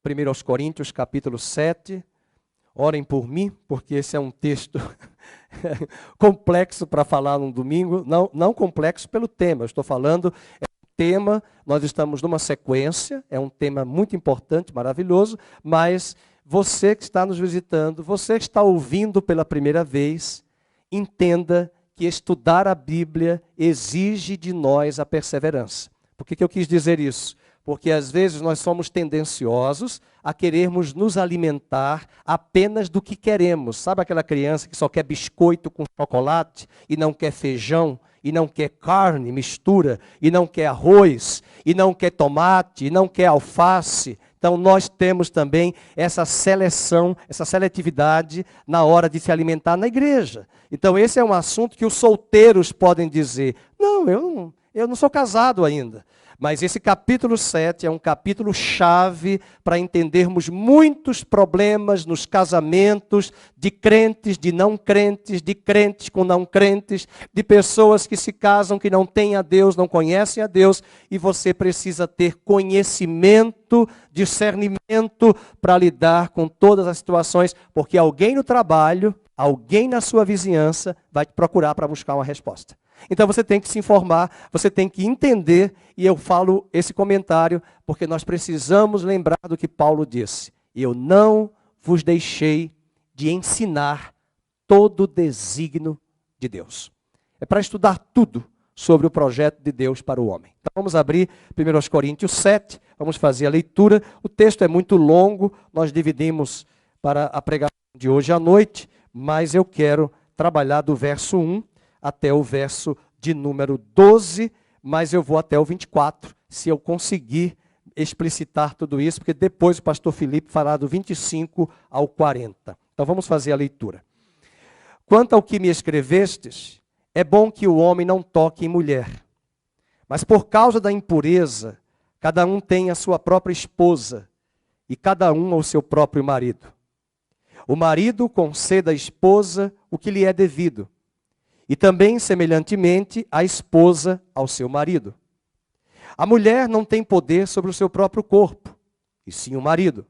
1 Coríntios, capítulo 7. Orem por mim, porque esse é um texto complexo para falar num domingo. Não complexo pelo tema, eu estou falando, tema, nós estamos numa sequência, é um tema muito importante, maravilhoso, mas você que está nos visitando, você que está ouvindo pela primeira vez, entenda que estudar a Bíblia exige de nós a perseverança. Por que eu quis dizer isso? Porque às vezes nós somos tendenciosos a querermos nos alimentar apenas do que queremos. Sabe aquela criança que só quer biscoito com chocolate e não quer feijão, e não quer carne, mistura, e não quer arroz, e não quer tomate, e não quer alface? Então nós temos também essa seleção, essa seletividade na hora de se alimentar na igreja. Então esse é um assunto que os solteiros podem dizer: não, eu não sou casado ainda. Mas esse capítulo 7 é um capítulo chave para entendermos muitos problemas nos casamentos de crentes, de não crentes, de crentes com não crentes, de pessoas que se casam que não têm a Deus, não conhecem a Deus, e você precisa ter conhecimento, discernimento para lidar com todas as situações, porque alguém no trabalho, alguém na sua vizinhança vai te procurar para buscar uma resposta. Então você tem que se informar, você tem que entender, e eu falo esse comentário porque nós precisamos lembrar do que Paulo disse: eu não vos deixei de ensinar todo o desígnio de Deus. É para estudar tudo sobre o projeto de Deus para o homem. Então vamos abrir 1 Coríntios 7, vamos fazer a leitura. O texto é muito longo, nós dividimos para a pregação de hoje à noite, mas eu quero trabalhar do verso 1 até o verso de número 12, mas eu vou até o 24, se eu conseguir explicitar tudo isso, porque depois o pastor Felipe fará do 25 ao 40. Então vamos fazer a leitura. Quanto ao que me escrevestes, é bom que o homem não toque em mulher, mas por causa da impureza, cada um tem a sua própria esposa, e cada um ao seu próprio marido. O marido conceda à esposa o que lhe é devido, e também, semelhantemente, a esposa ao seu marido. A mulher não tem poder sobre o seu próprio corpo, e sim o marido.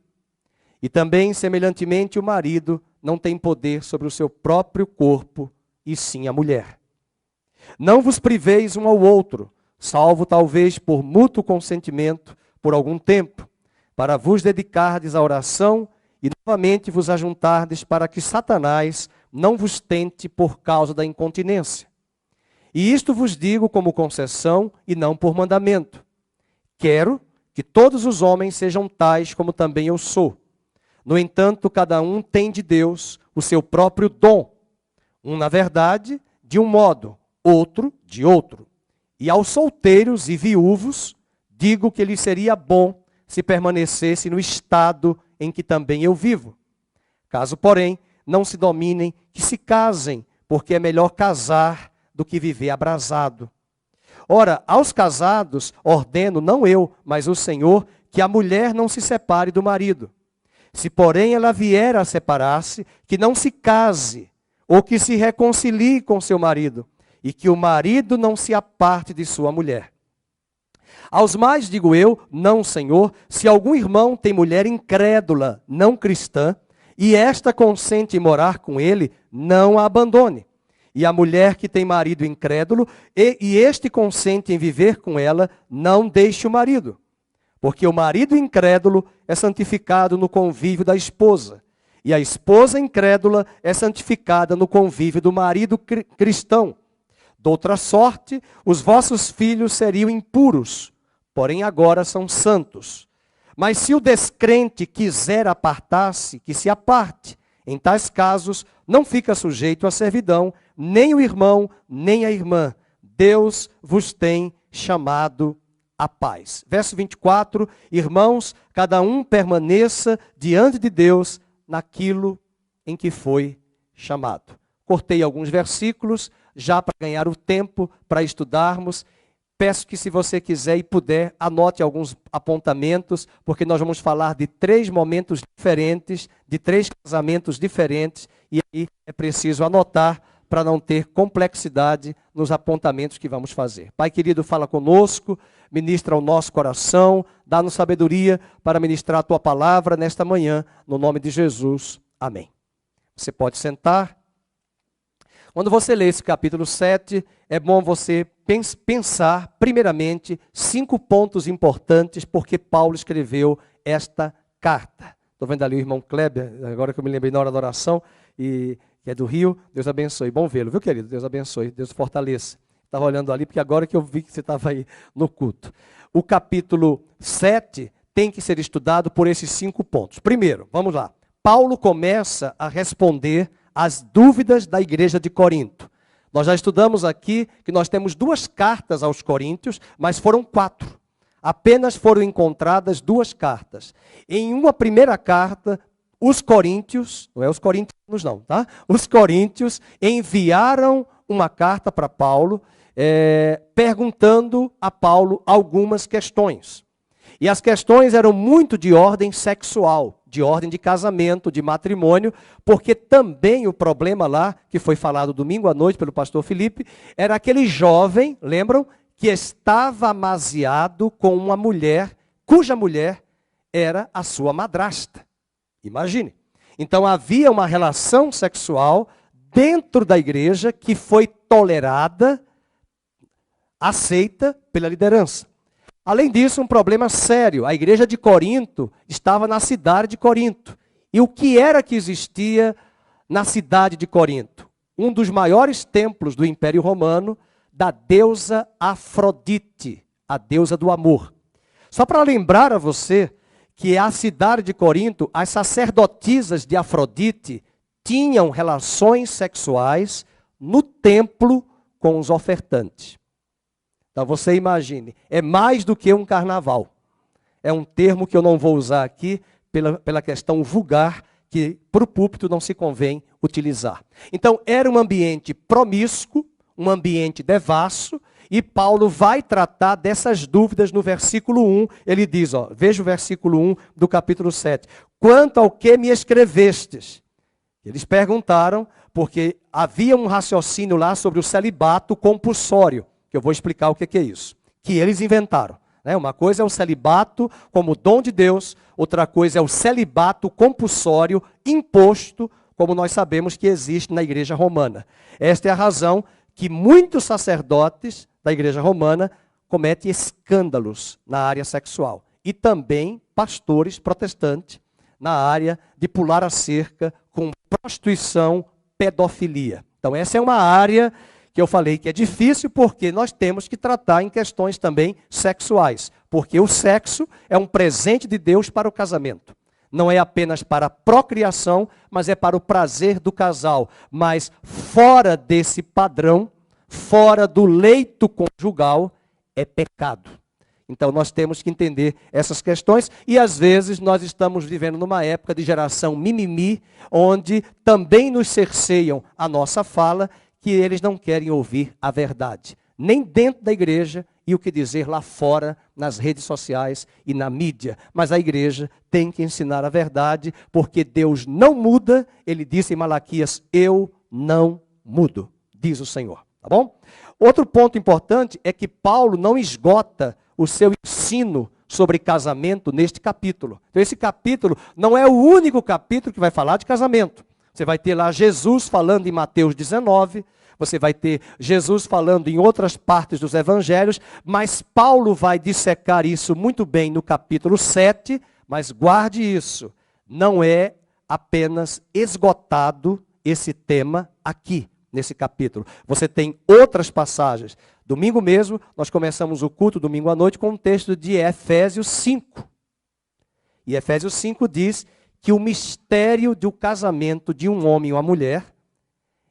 E também, semelhantemente, o marido não tem poder sobre o seu próprio corpo, e sim a mulher. Não vos priveis um ao outro, salvo talvez por mútuo consentimento, por algum tempo, para vos dedicardes à oração e novamente vos ajuntardes para que Satanás não vos tente por causa da incontinência. E isto vos digo como concessão e não por mandamento. Quero que todos os homens sejam tais como também eu sou. No entanto, cada um tem de Deus o seu próprio dom. Um, na verdade, de um modo, outro de outro. E aos solteiros e viúvos, digo que lhes seria bom se permanecesse no estado em que também eu vivo. Caso, porém, não se dominem, que se casem, porque é melhor casar do que viver abrasado. Ora, aos casados ordeno, não eu, mas o Senhor, que a mulher não se separe do marido. Se, porém, ela vier a separar-se, que não se case, ou que se reconcilie com seu marido, e que o marido não se aparte de sua mulher. Aos mais digo eu, não, Senhor, se algum irmão tem mulher incrédula, não cristã, e esta consente em morar com ele, não a abandone. E a mulher que tem marido incrédulo, e este consente em viver com ela, não deixe o marido. Porque o marido incrédulo é santificado no convívio da esposa, e a esposa incrédula é santificada no convívio do marido cristão. Doutra sorte, os vossos filhos seriam impuros, porém agora são santos. Mas se o descrente quiser apartar-se, que se aparte. Em tais casos, não fica sujeito à servidão, nem o irmão, nem a irmã. Deus vos tem chamado à paz. Verso 24, irmãos, cada um permaneça diante de Deus naquilo em que foi chamado. Cortei alguns versículos, já para ganhar o tempo para estudarmos. Peço que, se você quiser e puder, anote alguns apontamentos, porque nós vamos falar de 3 momentos diferentes, de 3 casamentos diferentes, e aí é preciso anotar para não ter complexidade nos apontamentos que vamos fazer. Pai querido, fala conosco, ministra o nosso coração, dá-nos sabedoria para ministrar a Tua palavra nesta manhã, no nome de Jesus. Amém. Você pode sentar. Quando você lê esse capítulo 7, é bom você pensar, primeiramente, 5 pontos importantes porque Paulo escreveu esta carta. Estou vendo ali o irmão Kleber, agora que eu me lembrei na hora da oração, que é do Rio. Deus abençoe. Bom vê-lo, viu, querido? Deus abençoe, Deus fortaleça. Estava olhando ali, porque agora que eu vi que você estava aí no culto. O capítulo 7 tem que ser estudado por esses 5 pontos. Primeiro, vamos lá. Paulo começa a responder às dúvidas da igreja de Corinto. Nós já estudamos aqui que nós temos 2 cartas aos Coríntios, mas foram 4. Apenas foram encontradas 2 cartas. Em uma primeira carta, os coríntios, não é os corintianos não, tá? Os coríntios enviaram uma carta para Paulo, perguntando a Paulo algumas questões. E as questões eram muito de ordem sexual, de ordem de casamento, de matrimônio, porque também o problema lá, que foi falado domingo à noite pelo pastor Felipe, era aquele jovem, lembram? Que estava amaziado com uma mulher, cuja mulher era a sua madrasta. Imagine. Então havia uma relação sexual dentro da igreja que foi tolerada, aceita pela liderança. Além disso, um problema sério. A igreja de Corinto estava na cidade de Corinto. E o que era que existia na cidade de Corinto? Um dos maiores templos do Império Romano, da deusa Afrodite, a deusa do amor. Só para lembrar a você que a cidade de Corinto, as sacerdotisas de Afrodite tinham relações sexuais no templo com os ofertantes. Então você imagine, é mais do que um carnaval. É um termo que eu não vou usar aqui pela questão vulgar, que para o púlpito não se convém utilizar. Então era um ambiente promíscuo, um ambiente devasso, e Paulo vai tratar dessas dúvidas no versículo 1. Ele diz, veja o versículo 1 do capítulo 7. Quanto ao que me escrevestes? Eles perguntaram, porque havia um raciocínio lá sobre o celibato compulsório, que eu vou explicar o que é isso, que eles inventaram. Uma coisa é o celibato como dom de Deus, outra coisa é o celibato compulsório imposto, como nós sabemos que existe na igreja romana. Esta é a razão que muitos sacerdotes da igreja romana cometem escândalos na área sexual. E também pastores protestantes na área de pular a cerca com prostituição, pedofilia. Então essa é uma área que eu falei que é difícil porque nós temos que tratar em questões também sexuais. Porque o sexo é um presente de Deus para o casamento. Não é apenas para a procriação, mas é para o prazer do casal. Mas fora desse padrão, fora do leito conjugal, é pecado. Então nós temos que entender essas questões e às vezes nós estamos vivendo numa época de geração mimimi, onde também nos cerceiam a nossa fala, que eles não querem ouvir a verdade, nem dentro da igreja e o que dizer lá fora, nas redes sociais e na mídia. Mas a igreja tem que ensinar a verdade, porque Deus não muda, ele disse em Malaquias, eu não mudo, diz o Senhor, tá bom? Outro ponto importante é que Paulo não esgota o seu ensino sobre casamento neste capítulo. Então esse capítulo não é o único capítulo que vai falar de casamento. Você vai ter lá Jesus falando em Mateus 19, você vai ter Jesus falando em outras partes dos evangelhos, mas Paulo vai dissecar isso muito bem no capítulo 7, mas guarde isso, não é apenas esgotado esse tema aqui, nesse capítulo. Você tem outras passagens. Domingo mesmo, nós começamos o culto, domingo à noite, com um texto de Efésios 5. E Efésios 5 diz que o mistério do casamento de um homem e uma mulher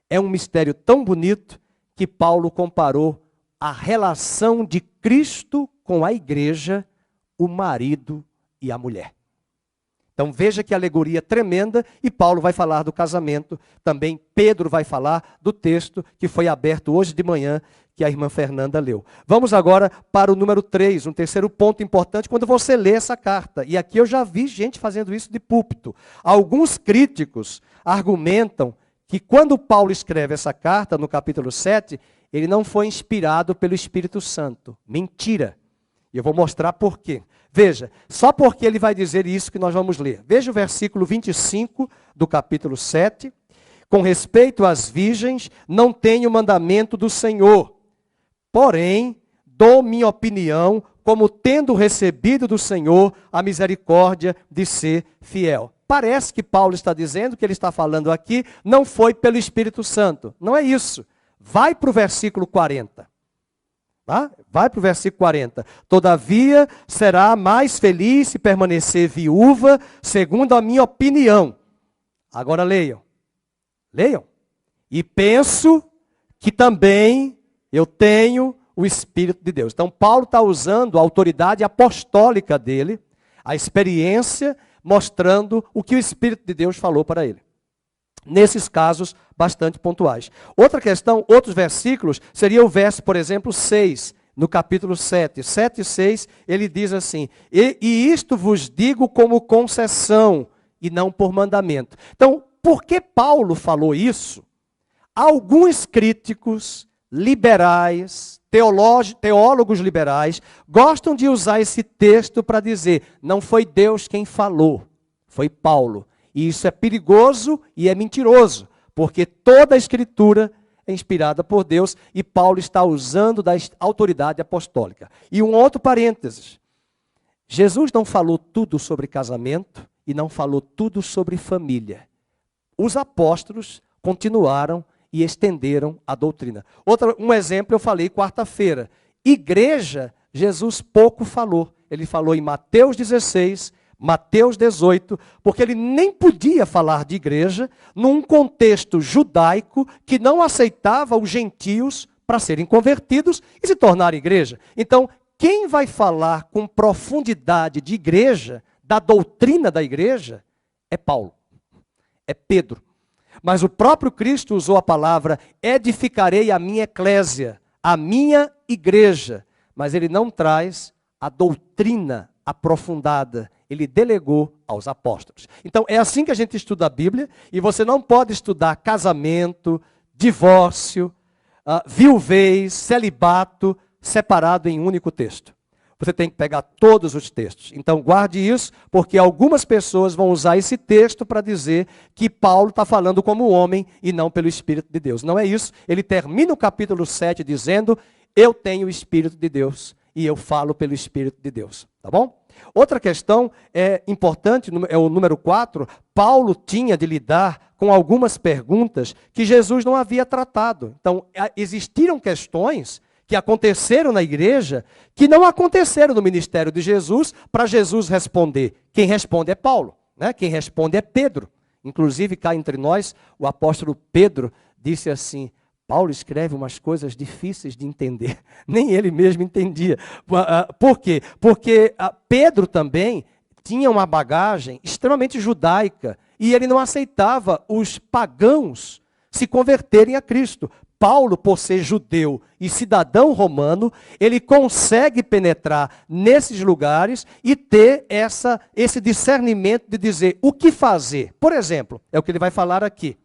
é um mistério tão bonito que Paulo comparou a relação de Cristo com a igreja, o marido e a mulher. Então veja que alegoria tremenda, e Paulo vai falar do casamento, também Pedro vai falar do texto que foi aberto hoje de manhã, que a irmã Fernanda leu. Vamos agora para o número 3, um terceiro ponto importante, quando você lê essa carta. E aqui eu já vi gente fazendo isso de púlpito. Alguns críticos argumentam que quando Paulo escreve essa carta, no capítulo 7, ele não foi inspirado pelo Espírito Santo. Mentira. E eu vou mostrar por quê. Veja, só porque ele vai dizer isso que nós vamos ler. Veja o versículo 25 do capítulo 7. Com respeito às virgens, não tenho mandamento do Senhor. Porém, dou minha opinião, como tendo recebido do Senhor a misericórdia de ser fiel. Parece que Paulo está dizendo que ele está falando aqui não foi pelo Espírito Santo. Não é isso. Vai para o versículo 40. Tá? Vai para o versículo 40. Todavia, será mais feliz se permanecer viúva, segundo a minha opinião. Agora leiam. Leiam. E penso que também eu tenho o Espírito de Deus. Então, Paulo está usando a autoridade apostólica dele, a experiência, mostrando o que o Espírito de Deus falou para ele. Nesses casos bastante pontuais. Outra questão, outros versículos, seria o verso, por exemplo, 6, no capítulo 7. 7 e 6, ele diz assim, e isto vos digo como concessão, e não por mandamento. Então, por que Paulo falou isso? Alguns críticos liberais, teólogos liberais, gostam de usar esse texto para dizer, não foi Deus quem falou, foi Paulo. E isso é perigoso e é mentiroso, porque toda a Escritura é inspirada por Deus e Paulo está usando da autoridade apostólica. E um outro parênteses, Jesus não falou tudo sobre casamento e não falou tudo sobre família. Os apóstolos continuaram e estenderam a doutrina. Um exemplo eu falei quarta-feira. Igreja, Jesus pouco falou. Ele falou em Mateus 16, Mateus 18, porque ele nem podia falar de igreja num contexto judaico que não aceitava os gentios para serem convertidos e se tornarem igreja. Então, quem vai falar com profundidade de igreja, da doutrina da igreja, é Paulo, é Pedro. Mas o próprio Cristo usou a palavra, edificarei a minha eclésia, a minha igreja. Mas ele não traz a doutrina aprofundada, ele delegou aos apóstolos. Então é assim que a gente estuda a Bíblia, e você não pode estudar casamento, divórcio, viuvez, celibato, separado em um único texto. Você tem que pegar todos os textos. Então guarde isso, porque algumas pessoas vão usar esse texto para dizer que Paulo está falando como homem e não pelo Espírito de Deus. Não é isso. Ele termina o capítulo 7 dizendo, eu tenho o Espírito de Deus e eu falo pelo Espírito de Deus. Tá bom? Outra questão importante, é o número 4. Paulo tinha de lidar com algumas perguntas que Jesus não havia tratado. Então existiram questões que aconteceram na igreja, que não aconteceram no ministério de Jesus, para Jesus responder. Quem responde é Paulo, né? Quem responde é Pedro. Inclusive, cá entre nós, o apóstolo Pedro disse assim, Paulo escreve umas coisas difíceis de entender. Nem ele mesmo entendia. Por quê? Porque Pedro também tinha uma bagagem extremamente judaica, e ele não aceitava os pagãos se converterem a Cristo. Paulo, por ser judeu e cidadão romano, ele consegue penetrar nesses lugares e ter esse discernimento de dizer o que fazer. Por exemplo, é o que ele vai falar aqui.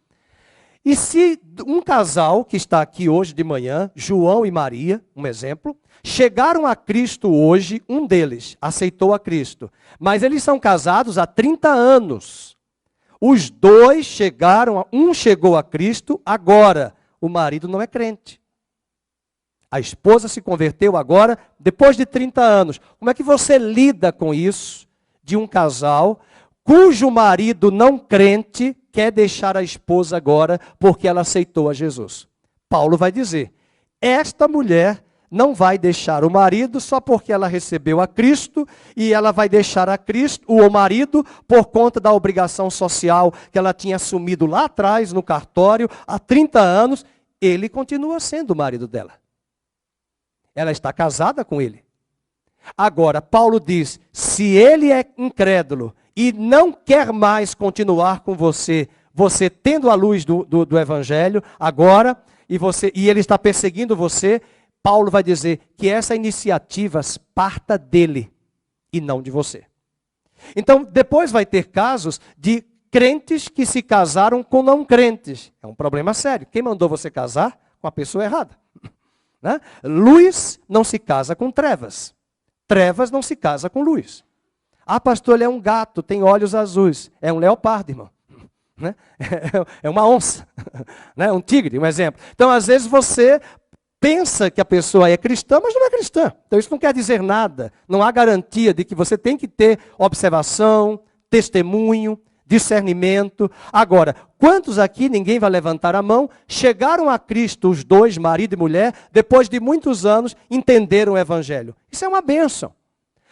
E se um casal que está aqui hoje de manhã, João e Maria, um exemplo, chegaram a Cristo hoje, um deles aceitou a Cristo, mas eles são casados há 30 anos. Os dois chegaram, um chegou a Cristo agora. O marido não é crente. A esposa se converteu agora, depois de 30 anos. Como é que você lida com isso de um casal cujo marido não crente quer deixar a esposa agora porque ela aceitou a Jesus? Paulo vai dizer, esta mulher não vai deixar o marido só porque ela recebeu a Cristo, e ela vai deixar a Cristo, o marido, por conta da obrigação social que ela tinha assumido lá atrás no cartório, há 30 anos, ele continua sendo o marido dela. Ela está casada com ele. Agora, Paulo diz, se ele é incrédulo e não quer mais continuar com você, você tendo a luz do Evangelho agora, e ele está perseguindo você, Paulo vai dizer que essa iniciativa parta dele e não de você. Então, depois vai ter casos de crentes que se casaram com não crentes. É um problema sério. Quem mandou você casar com a pessoa errada? Né? Luz não se casa com trevas. Trevas não se casa com luz. Ah, pastor, ele é um gato, tem olhos azuis. É um leopardo, irmão. Né? É uma onça. Né? Um tigre, um exemplo. Então, às vezes, você pensa que a pessoa é cristã, mas não é cristã. Então, isso não quer dizer nada. Não há garantia de que você tem que ter observação, testemunho, discernimento. Agora, quantos aqui, ninguém vai levantar a mão, chegaram a Cristo, os dois, marido e mulher, depois de muitos anos, entenderam o Evangelho? Isso é uma bênção.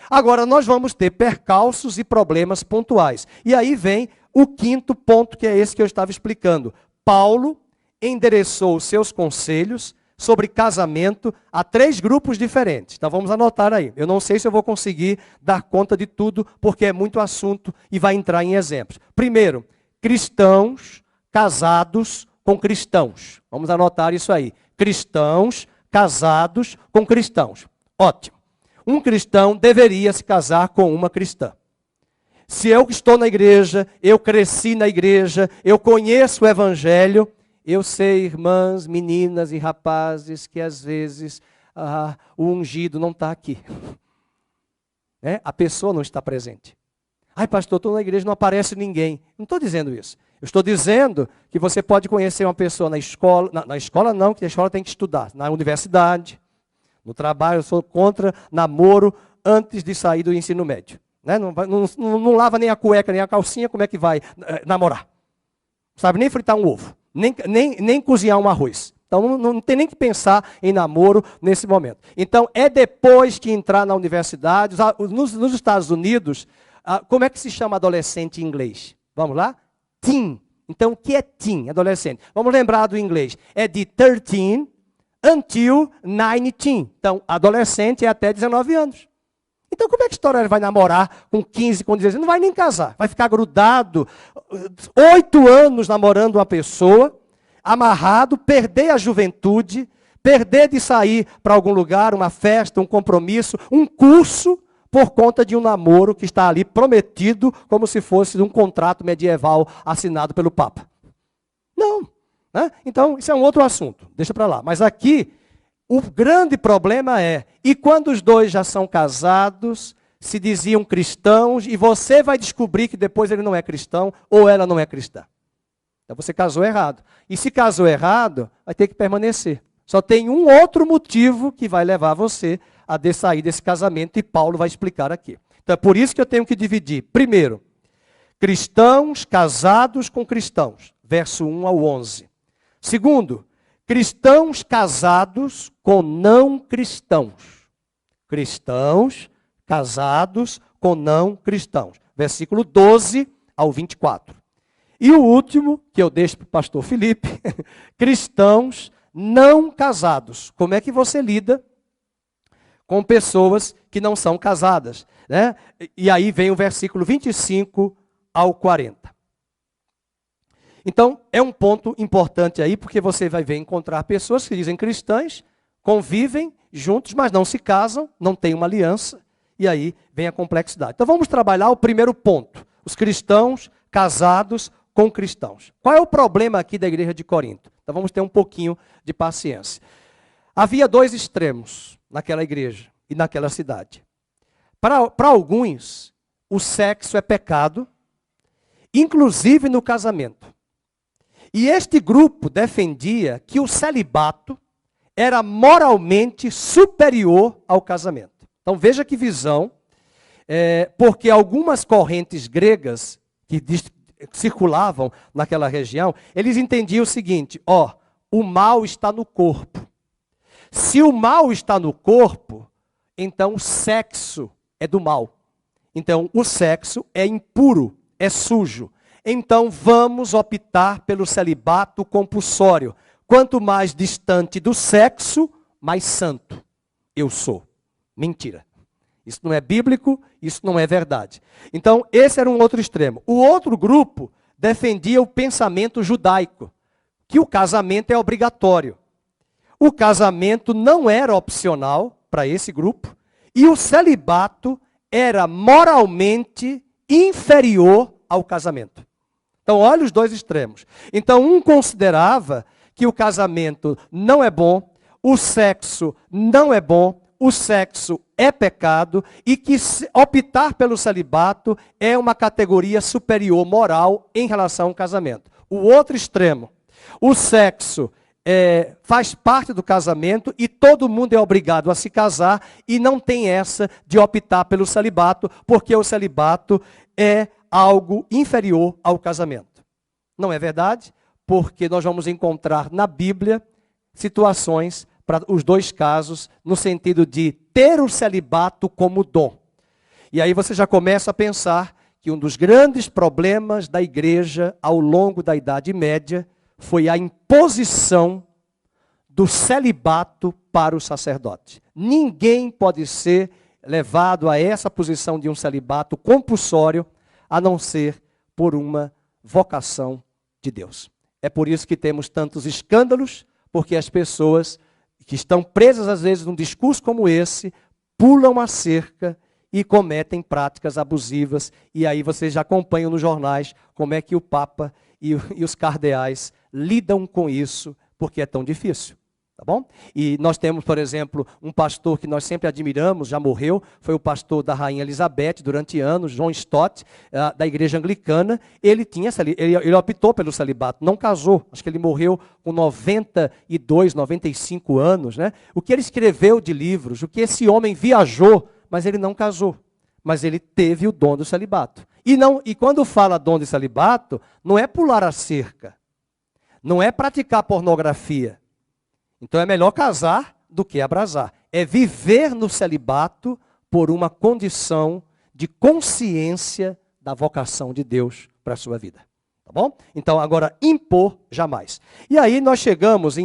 Agora, nós vamos ter percalços e problemas pontuais. E aí vem o quinto ponto, que é esse que eu estava explicando. Paulo endereçou os seus conselhos sobre casamento a 3 grupos diferentes. Então vamos anotar aí. Eu não sei se eu vou conseguir dar conta de tudo, porque é muito assunto e vai entrar em exemplos. Primeiro, cristãos casados com cristãos. Vamos anotar isso aí. Cristãos casados com cristãos. Ótimo. Um cristão deveria se casar com uma cristã. Se eu estou na igreja, eu cresci na igreja, eu conheço o Evangelho, eu sei, irmãs, meninas e rapazes, que às vezes o ungido não está aqui. Né? A pessoa não está presente. Ai, pastor, estou na igreja, não aparece ninguém. Não estou dizendo isso. Eu estou dizendo que você pode conhecer uma pessoa na escola, na escola não, que a escola tem que estudar, na universidade, no trabalho. Eu sou contra namoro antes de sair do ensino médio. Né? Não lava nem a cueca, nem a calcinha, como é que vai namorar? Não sabe nem fritar um ovo. Nem cozinhar um arroz. Então não tem nem que pensar em namoro nesse momento. Então é depois que entrar na universidade. Nos Estados Unidos, como é que se chama adolescente em inglês? Vamos lá? Teen. Então o que é teen, adolescente? Vamos lembrar do inglês. É de 13 until 19. Então adolescente é até 19 anos. Então como é que a história vai namorar com 15, com 16? Não vai nem casar. Vai ficar grudado 8 anos namorando uma pessoa, amarrado, perder a juventude, perder de sair para algum lugar, uma festa, um compromisso, um curso, por conta de um namoro que está ali prometido como se fosse um contrato medieval assinado pelo Papa. Não. Né? Então, isso é um outro assunto. Deixa para lá. Mas aqui, o grande problema é, e quando os dois já são casados, se diziam cristãos, e você vai descobrir que depois ele não é cristão, ou ela não é cristã. Então você casou errado. E se casou errado, vai ter que permanecer. Só tem um outro motivo que vai levar você a sair desse casamento, e Paulo vai explicar aqui. Então é por isso que eu tenho que dividir. Primeiro, cristãos casados com cristãos, verso 1 ao 11. Segundo, cristãos casados com não cristãos. Cristãos casados com não cristãos. Versículo 12 ao 24. E o último, que eu deixo para o pastor Felipe, cristãos não casados. Como é que você lida com pessoas que não são casadas? Né? E aí vem o versículo 25 ao 40. Então, é um ponto importante aí, porque você vai ver encontrar pessoas que dizem cristãs, convivem juntos, mas não se casam, não têm uma aliança, e aí vem a complexidade. Então, vamos trabalhar o primeiro ponto, os cristãos casados com cristãos. Qual é o problema aqui da igreja de Corinto? Então, vamos ter um pouquinho de paciência. Havia 2 extremos naquela igreja e naquela cidade. Para alguns, o sexo é pecado, inclusive no casamento. E este grupo defendia que o celibato era moralmente superior ao casamento. Então veja que visão, porque algumas correntes gregas que circulavam naquela região, eles entendiam o seguinte, o mal está no corpo. Se o mal está no corpo, então o sexo é do mal. Então o sexo é impuro, é sujo. Então vamos optar pelo celibato compulsório. Quanto mais distante do sexo, mais santo eu sou. Mentira. Isso não é bíblico, isso não é verdade. Então esse era um outro extremo. O outro grupo defendia o pensamento judaico, que o casamento é obrigatório. O casamento não era opcional para esse grupo, e o celibato era moralmente inferior ao casamento. Então, olha os dois extremos. Então, um considerava que o casamento não é bom, o sexo não é bom, o sexo é pecado e que optar pelo celibato é uma categoria superior moral em relação ao casamento. O outro extremo, o sexo faz parte do casamento e todo mundo é obrigado a se casar e não tem essa de optar pelo celibato, porque o celibato é algo inferior ao casamento. Não é verdade? Porque nós vamos encontrar na Bíblia situações para os dois casos, no sentido de ter o celibato como dom. E aí você já começa a pensar que um dos grandes problemas da igreja ao longo da Idade Média foi a imposição do celibato para o sacerdote. Ninguém pode ser levado a essa posição de um celibato compulsório, a não ser por uma vocação de Deus. É por isso que temos tantos escândalos, porque as pessoas que estão presas às vezes num discurso como esse, pulam a cerca e cometem práticas abusivas. E aí vocês já acompanham nos jornais como é que o Papa e os cardeais lidam com isso, porque é tão difícil. Tá bom? E nós temos, por exemplo, um pastor que nós sempre admiramos, já morreu, foi o pastor da Rainha Elizabeth durante anos, John Stott, da igreja anglicana. Ele optou pelo celibato, não casou, acho que ele morreu com 92, 95 anos. Né? O que ele escreveu de livros, o que esse homem viajou, mas ele não casou. Mas ele teve o dom do celibato. E quando fala dom de celibato, não é pular a cerca, não é praticar pornografia. Então é melhor casar do que abrasar. É viver no celibato por uma condição de consciência da vocação de Deus para a sua vida. Tá bom? Então agora impor jamais. E aí nós chegamos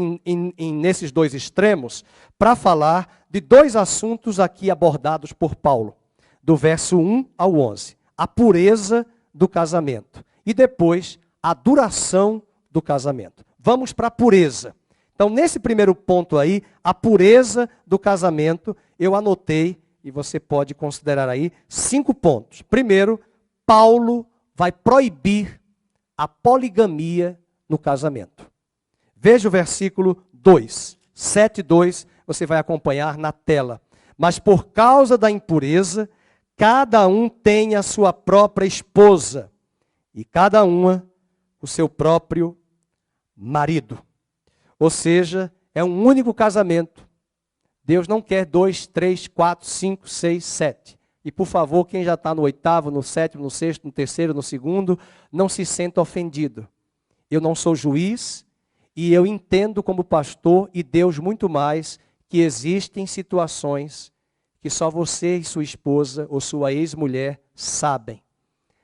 nesses dois extremos para falar de dois assuntos aqui abordados por Paulo. Do verso 1 ao 11. A pureza do casamento. E depois a duração do casamento. Vamos para a pureza. Então, nesse primeiro ponto aí, a pureza do casamento, eu anotei, e você pode considerar aí, 5 pontos. Primeiro, Paulo vai proibir a poligamia no casamento. Veja o versículo 2, 7:2, você vai acompanhar na tela. Mas por causa da impureza, cada um tem a sua própria esposa, e cada uma o seu próprio marido. Ou seja, é um único casamento. Deus não quer 2, 3, 4, 5, 6, 7. E por favor, quem já está no 8º, no 7º, no 6º, no 3º, no 2º, não se sinta ofendido. Eu não sou juiz e eu entendo como pastor e Deus muito mais que existem situações que só você e sua esposa ou sua ex-mulher sabem.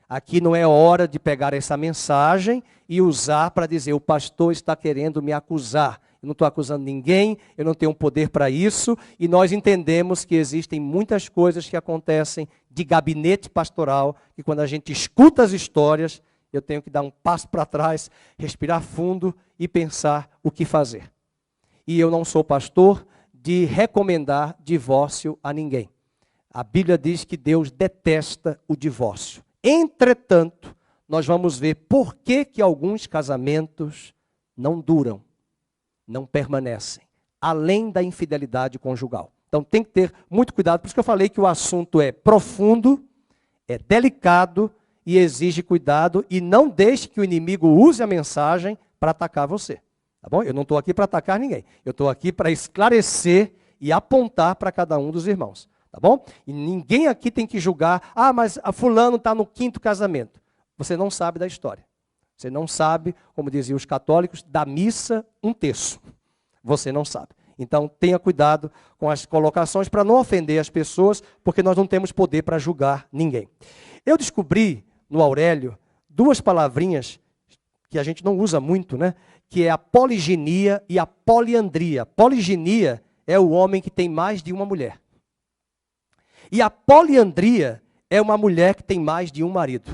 Aqui não é hora de pegar essa mensagem e usar para dizer, o pastor está querendo me acusar. Eu não estou acusando ninguém, eu não tenho poder para isso, e nós entendemos que existem muitas coisas que acontecem de gabinete pastoral, e quando a gente escuta as histórias, eu tenho que dar um passo para trás, respirar fundo e pensar o que fazer. E eu não sou pastor de recomendar divórcio a ninguém. A Bíblia diz que Deus detesta o divórcio. Entretanto, nós vamos ver por que alguns casamentos não duram, não permanecem, além da infidelidade conjugal. Então tem que ter muito cuidado, por isso que eu falei que o assunto é profundo, é delicado e exige cuidado, e não deixe que o inimigo use a mensagem para atacar você. Tá bom? Eu não estou aqui para atacar ninguém, eu estou aqui para esclarecer e apontar para cada um dos irmãos. Tá bom? E ninguém aqui tem que julgar, mas a fulano está no 5º casamento. Você não sabe da história. Você não sabe, como diziam os católicos, da missa 1/3. Você não sabe. Então tenha cuidado com as colocações para não ofender as pessoas, porque nós não temos poder para julgar ninguém. Eu descobri no Aurélio 2 palavrinhas que a gente não usa muito, né? Que é a poliginia e a poliandria. Poliginia é o homem que tem mais de uma mulher. E a poliandria é uma mulher que tem mais de um marido.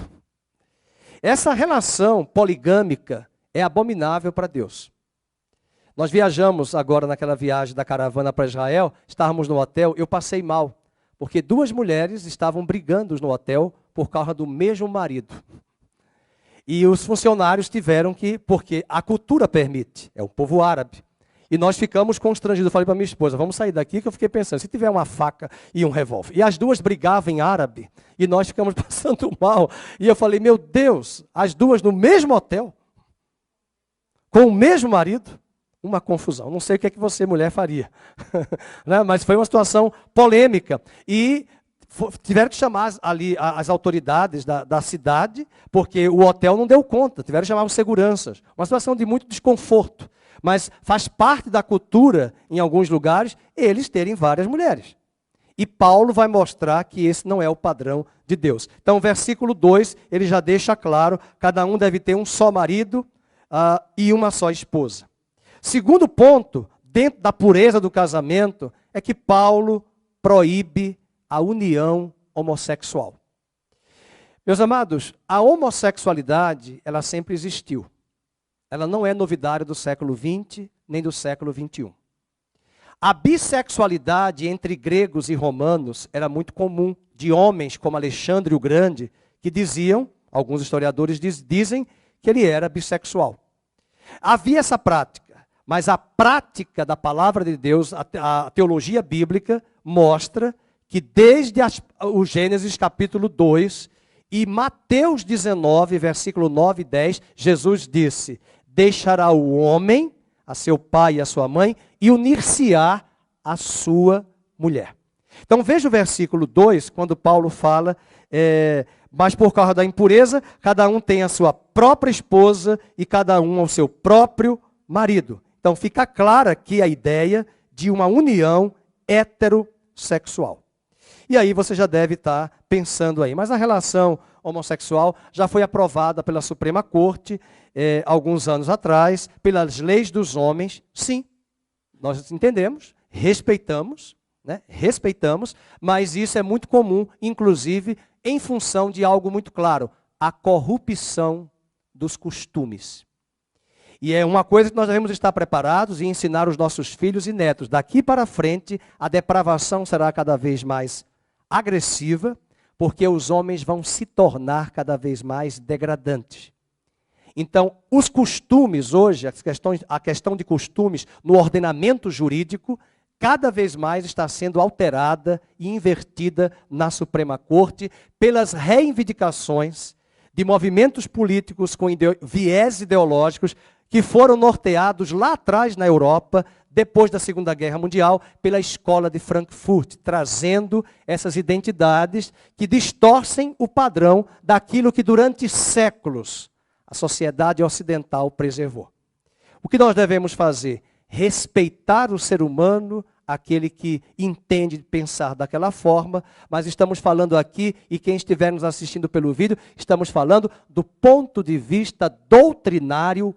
Essa relação poligâmica é abominável para Deus. Nós viajamos agora naquela viagem da caravana para Israel, estávamos no hotel, eu passei mal, porque 2 mulheres estavam brigando no hotel por causa do mesmo marido. E os funcionários tiveram que, porque a cultura permite, é o povo árabe. E nós ficamos constrangidos. Eu falei para minha esposa, vamos sair daqui, que eu fiquei pensando, se tiver uma faca e um revólver. E as duas brigavam em árabe, e nós ficamos passando mal. E eu falei, meu Deus, as duas no mesmo hotel, com o mesmo marido, uma confusão. Não sei o que é que você, mulher, faria. Né? Mas foi uma situação polêmica. E tiveram que chamar ali as autoridades da cidade, porque o hotel não deu conta, tiveram que chamar os seguranças. Uma situação de muito desconforto. Mas faz parte da cultura, em alguns lugares, eles terem várias mulheres. E Paulo vai mostrar que esse não é o padrão de Deus. Então, versículo 2, ele já deixa claro, cada um deve ter um só marido e uma só esposa. Segundo ponto, dentro da pureza do casamento, é que Paulo proíbe a união homossexual. Meus amados, a homossexualidade, ela sempre existiu. Ela não é novidade do século XX, nem do século XXI. A bissexualidade entre gregos e romanos era muito comum, de homens como Alexandre o Grande, que diziam, alguns historiadores dizem, que ele era bissexual. Havia essa prática, mas a prática da palavra de Deus, a teologia bíblica, mostra que desde o Gênesis capítulo 2 e Mateus 19, versículo 9 e 10, Jesus disse, deixará o homem, a seu pai e a sua mãe, e unir-se-á a sua mulher. Então veja o versículo 2, quando Paulo fala, mas por causa da impureza, cada um tem a sua própria esposa e cada um ao seu próprio marido. Então fica clara aqui a ideia de uma união heterossexual. E aí você já deve estar pensando aí, mas a relação homossexual já foi aprovada pela Suprema Corte alguns anos atrás, pelas leis dos homens. Sim, nós entendemos, respeitamos, né? Respeitamos, mas isso é muito comum, inclusive em função de algo muito claro, a corrupção dos costumes. E é uma coisa que nós devemos estar preparados e ensinar os nossos filhos e netos. Daqui para frente, a depravação será cada vez mais agressiva, porque os homens vão se tornar cada vez mais degradantes. Então, os costumes hoje, a questão de costumes no ordenamento jurídico, cada vez mais está sendo alterada e invertida na Suprema Corte pelas reivindicações de movimentos políticos com viés ideológicos que foram norteados lá atrás na Europa, depois da Segunda Guerra Mundial, pela Escola de Frankfurt, trazendo essas identidades que distorcem o padrão daquilo que durante séculos a sociedade ocidental preservou. O que nós devemos fazer? Respeitar o ser humano, aquele que entende pensar daquela forma, mas estamos falando aqui, e quem estiver nos assistindo pelo vídeo, estamos falando do ponto de vista doutrinário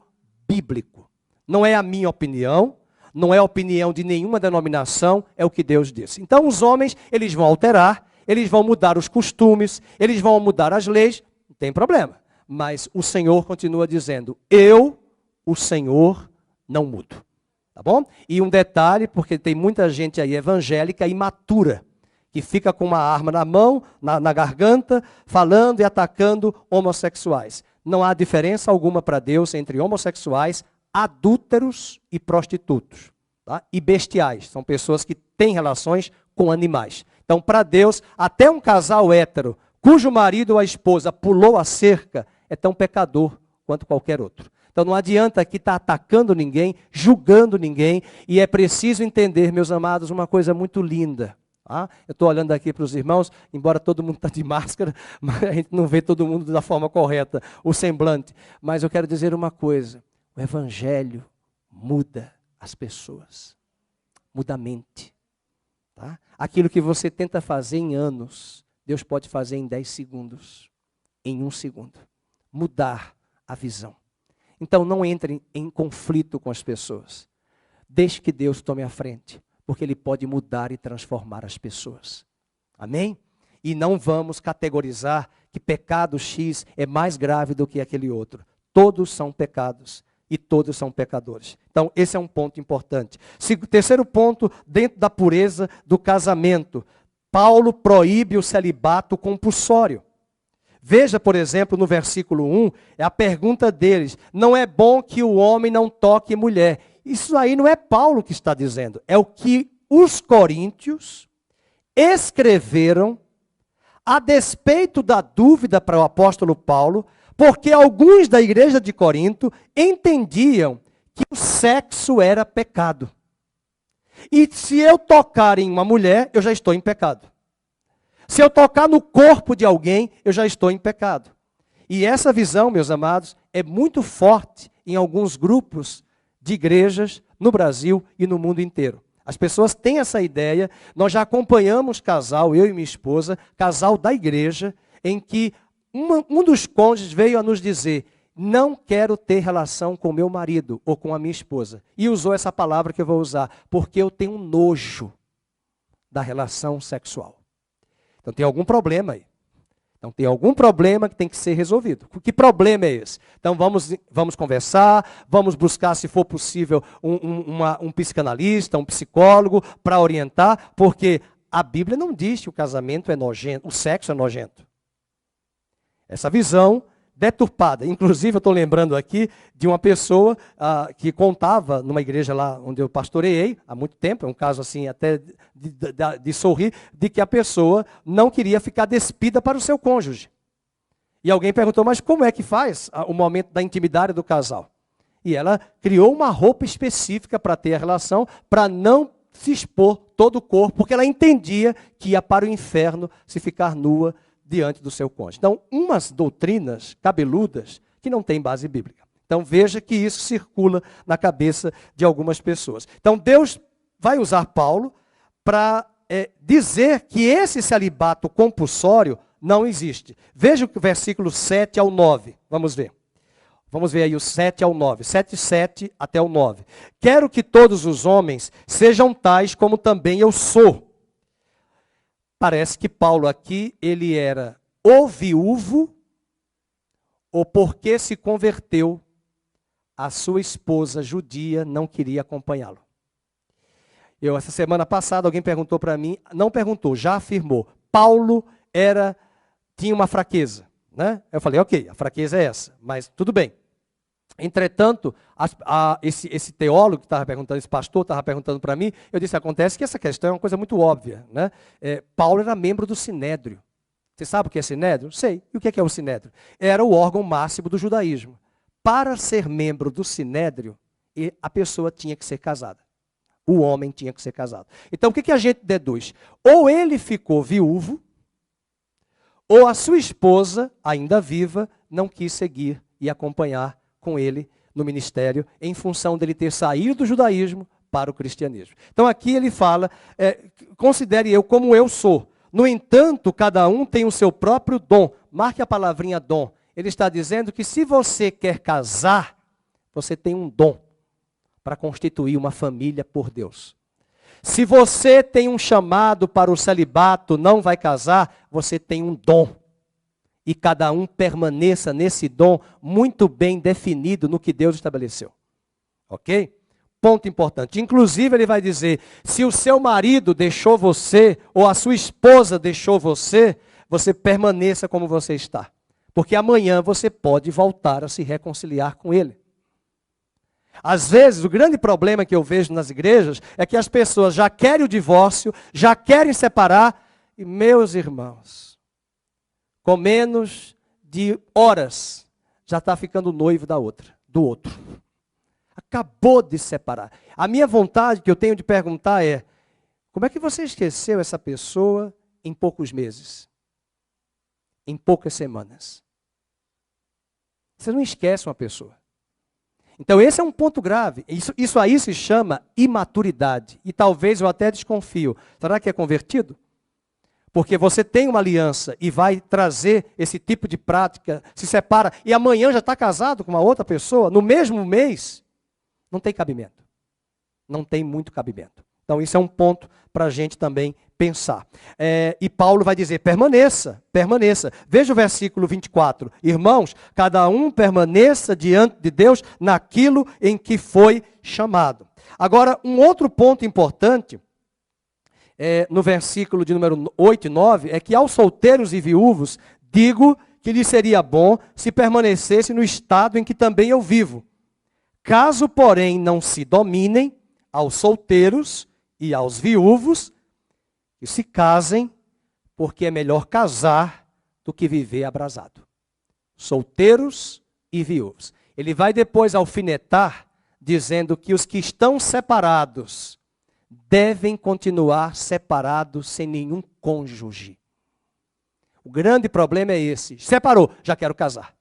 bíblico. Não é a minha opinião, não é a opinião de nenhuma denominação, é o que Deus disse. Então os homens, eles vão alterar, eles vão mudar os costumes, eles vão mudar as leis, não tem problema. Mas o Senhor continua dizendo, eu, o Senhor, não mudo. Tá bom? E um detalhe, porque tem muita gente aí evangélica imatura, que fica com uma arma na mão, na garganta, falando e atacando homossexuais. Não há diferença alguma para Deus entre homossexuais, adúlteros e prostitutos. Tá? E bestiais, são pessoas que têm relações com animais. Então, para Deus, até um casal hétero, cujo marido ou a esposa pulou a cerca, é tão pecador quanto qualquer outro. Então não adianta aqui estar atacando ninguém, julgando ninguém, e é preciso entender, meus amados, uma coisa muito linda. Tá? Eu estou olhando aqui para os irmãos, embora todo mundo está de máscara, mas a gente não vê todo mundo da forma correta, o semblante. Mas eu quero dizer uma coisa, o Evangelho muda as pessoas, muda a mente. Tá? Aquilo que você tenta fazer em anos, Deus pode fazer em 10 segundos, em 1 segundo. Mudar a visão. Então não entre em conflito com as pessoas. Deixe que Deus tome a frente, porque Ele pode mudar e transformar as pessoas. Amém? E não vamos categorizar que pecado X é mais grave do que aquele outro. Todos são pecados e todos são pecadores. Então esse é um ponto importante. Terceiro ponto, dentro da pureza do casamento. Paulo proíbe o celibato compulsório. Veja, por exemplo, no versículo 1, é a pergunta deles: não é bom que o homem não toque mulher. Isso aí não é Paulo que está dizendo, é o que os coríntios escreveram a despeito da dúvida para o apóstolo Paulo, porque alguns da igreja de Corinto entendiam que o sexo era pecado. E se eu tocar em uma mulher, eu já estou em pecado. Se eu tocar no corpo de alguém, eu já estou em pecado. E essa visão, meus amados, é muito forte em alguns grupos de igrejas no Brasil e no mundo inteiro. As pessoas têm essa ideia. Nós já acompanhamos casal, eu e minha esposa, casal da igreja, em que um dos cônjuges veio a nos dizer: não quero ter relação com meu marido ou com a minha esposa. E usou essa palavra que eu vou usar, porque eu tenho nojo da relação sexual. Então tem algum problema aí. Então tem algum problema que tem que ser resolvido. Que problema é esse? Então vamos conversar, vamos buscar, se for possível, um psicanalista, um psicólogo para orientar, porque a Bíblia não diz que o casamento é nojento, o sexo é nojento. Essa visão deturpada. Inclusive, eu estou lembrando aqui de uma pessoa que contava numa igreja lá onde eu pastoreei há muito tempo, é um caso assim até de sorrir, de que a pessoa não queria ficar despida para o seu cônjuge. E alguém perguntou: mas como é que faz o momento da intimidade do casal? E ela criou uma roupa específica para ter a relação, para não se expor todo o corpo, porque ela entendia que ia para o inferno se ficar nua diante do seu cônjuge. Então, umas doutrinas cabeludas que não têm base bíblica. Então, veja que isso circula na cabeça de algumas pessoas. Então, Deus vai usar Paulo para dizer que esse celibato compulsório não existe. Veja o versículo 7 ao 9. Vamos ver. Vamos ver aí o 7 ao 9. 7 até o 9. Quero que todos os homens sejam tais como também eu sou. Parece que Paulo aqui, ele era ou viúvo, ou porque se converteu, a sua esposa judia não queria acompanhá-lo. Essa semana passada, alguém perguntou para mim, não perguntou, já afirmou, Paulo tinha uma fraqueza. Né? Eu falei, ok, a fraqueza é essa, mas tudo bem. Entretanto, esse teólogo que estava perguntando, esse pastor estava perguntando para mim, eu disse: acontece que essa questão é uma coisa muito óbvia. Né? Paulo era membro do Sinédrio. Você sabe o que é Sinédrio? Sei. E o que é o Sinédrio? Era o órgão máximo do judaísmo. Para ser membro do Sinédrio, a pessoa tinha que ser casada. O homem tinha que ser casado. Então, o que a gente deduz? Ou ele ficou viúvo, ou a sua esposa, ainda viva, não quis seguir e acompanhar com ele no ministério, em função dele ter saído do judaísmo para o cristianismo. Então aqui ele fala, considere eu como eu sou. No entanto, cada um tem o seu próprio dom. Marque a palavrinha dom. Ele está dizendo que se você quer casar, você tem um dom para constituir uma família por Deus. Se você tem um chamado para o celibato, não vai casar, você tem um dom. E cada um permaneça nesse dom muito bem definido no que Deus estabeleceu. Ok? Ponto importante. Inclusive ele vai dizer, se o seu marido deixou você, ou a sua esposa deixou você, você permaneça como você está. Porque amanhã você pode voltar a se reconciliar com ele. Às vezes, o grande problema que eu vejo nas igrejas é que as pessoas já querem o divórcio, já querem separar, e meus irmãos, com menos de horas, já está ficando noivo do outro. Acabou de separar. A minha vontade que eu tenho de perguntar é, como é que você esqueceu essa pessoa em poucos meses? Em poucas semanas? Você não esquece uma pessoa. Então esse é um ponto grave. Isso aí se chama imaturidade. E talvez eu até desconfio. Será que é convertido? Porque você tem uma aliança e vai trazer esse tipo de prática, se separa, e amanhã já está casado com uma outra pessoa, no mesmo mês, não tem cabimento. Não tem muito cabimento. Então isso é um ponto para a gente também pensar. E Paulo vai dizer, permaneça, permaneça. Veja o versículo 24. Irmãos, cada um permaneça diante de Deus naquilo em que foi chamado. Agora, um outro ponto importante, no versículo de número 8 e 9, é que aos solteiros e viúvos, digo que lhe seria bom se permanecesse no estado em que também eu vivo. Caso, porém, não se dominem aos solteiros e aos viúvos, que se casem, porque é melhor casar do que viver abrasado. Solteiros e viúvos. Ele vai depois alfinetar, dizendo que os que estão separados devem continuar separados sem nenhum cônjuge. O grande problema é esse. Separou, já quero casar.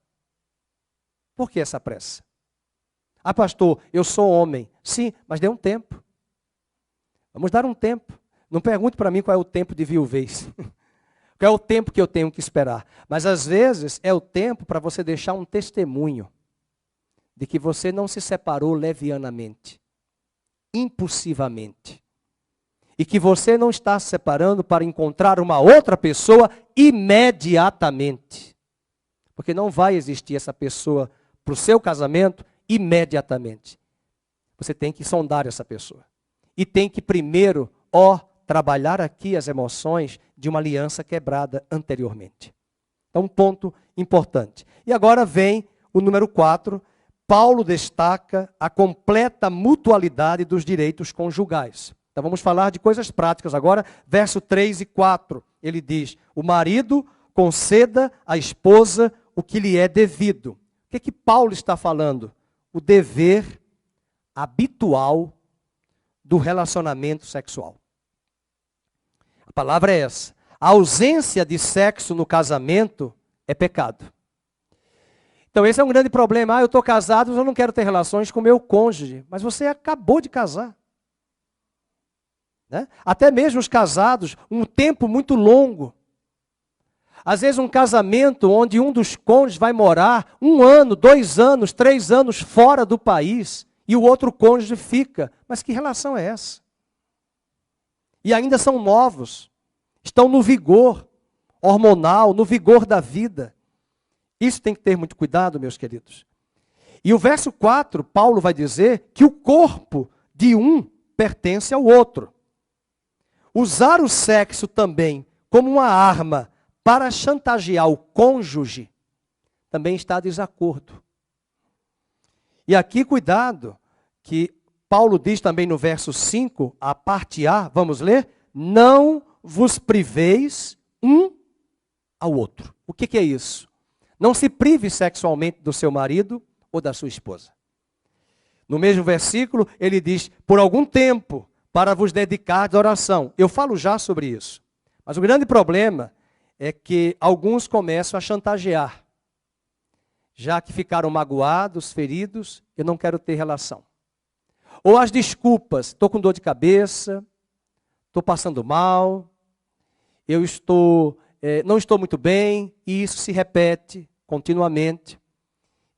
Por que essa pressa? Ah, pastor, eu sou homem. Sim, mas dê um tempo. Vamos dar um tempo. Não pergunte para mim qual é o tempo de viuvez. Qual é o tempo que eu tenho que esperar. Mas às vezes é o tempo para você deixar um testemunho de que você não se separou levianamente, impulsivamente. E que você não está se separando para encontrar uma outra pessoa imediatamente. Porque não vai existir essa pessoa para o seu casamento imediatamente. Você tem que sondar essa pessoa. E tem que primeiro, trabalhar aqui as emoções de uma aliança quebrada anteriormente. É um ponto importante. E agora vem o número 4. Paulo destaca a completa mutualidade dos direitos conjugais. Então vamos falar de coisas práticas agora. Verso 3 e 4. Ele diz, o marido conceda à esposa o que lhe é devido. O que é que Paulo está falando? O dever habitual do relacionamento sexual. A palavra é essa. A ausência de sexo no casamento é pecado. Então esse é um grande problema. Eu estou casado, mas eu não quero ter relações com meu cônjuge. Mas você acabou de casar. Né? Até mesmo os casados, um tempo muito longo. Às vezes um casamento onde um dos cônjuges vai morar 1 ano, 2 anos, 3 anos fora do país e o outro cônjuge fica. Mas que relação é essa? E ainda são novos, estão no vigor hormonal, no vigor da vida. Isso tem que ter muito cuidado, meus queridos. E o verso 4, Paulo vai dizer que o corpo de um pertence ao outro. Usar o sexo também como uma arma para chantagear o cônjuge também está de desacordo. E aqui, cuidado, que Paulo diz também no verso 5, a parte A, vamos ler? Não vos priveis um ao outro. O que é isso? Não se prive sexualmente do seu marido ou da sua esposa. No mesmo versículo, ele diz, por algum tempo, para vos dedicar à oração. Eu falo já sobre isso. Mas o grande problema é que alguns começam a chantagear. Já que ficaram magoados, feridos, eu não quero ter relação. Ou as desculpas, estou com dor de cabeça, estou passando mal, eu não estou muito bem, e isso se repete continuamente.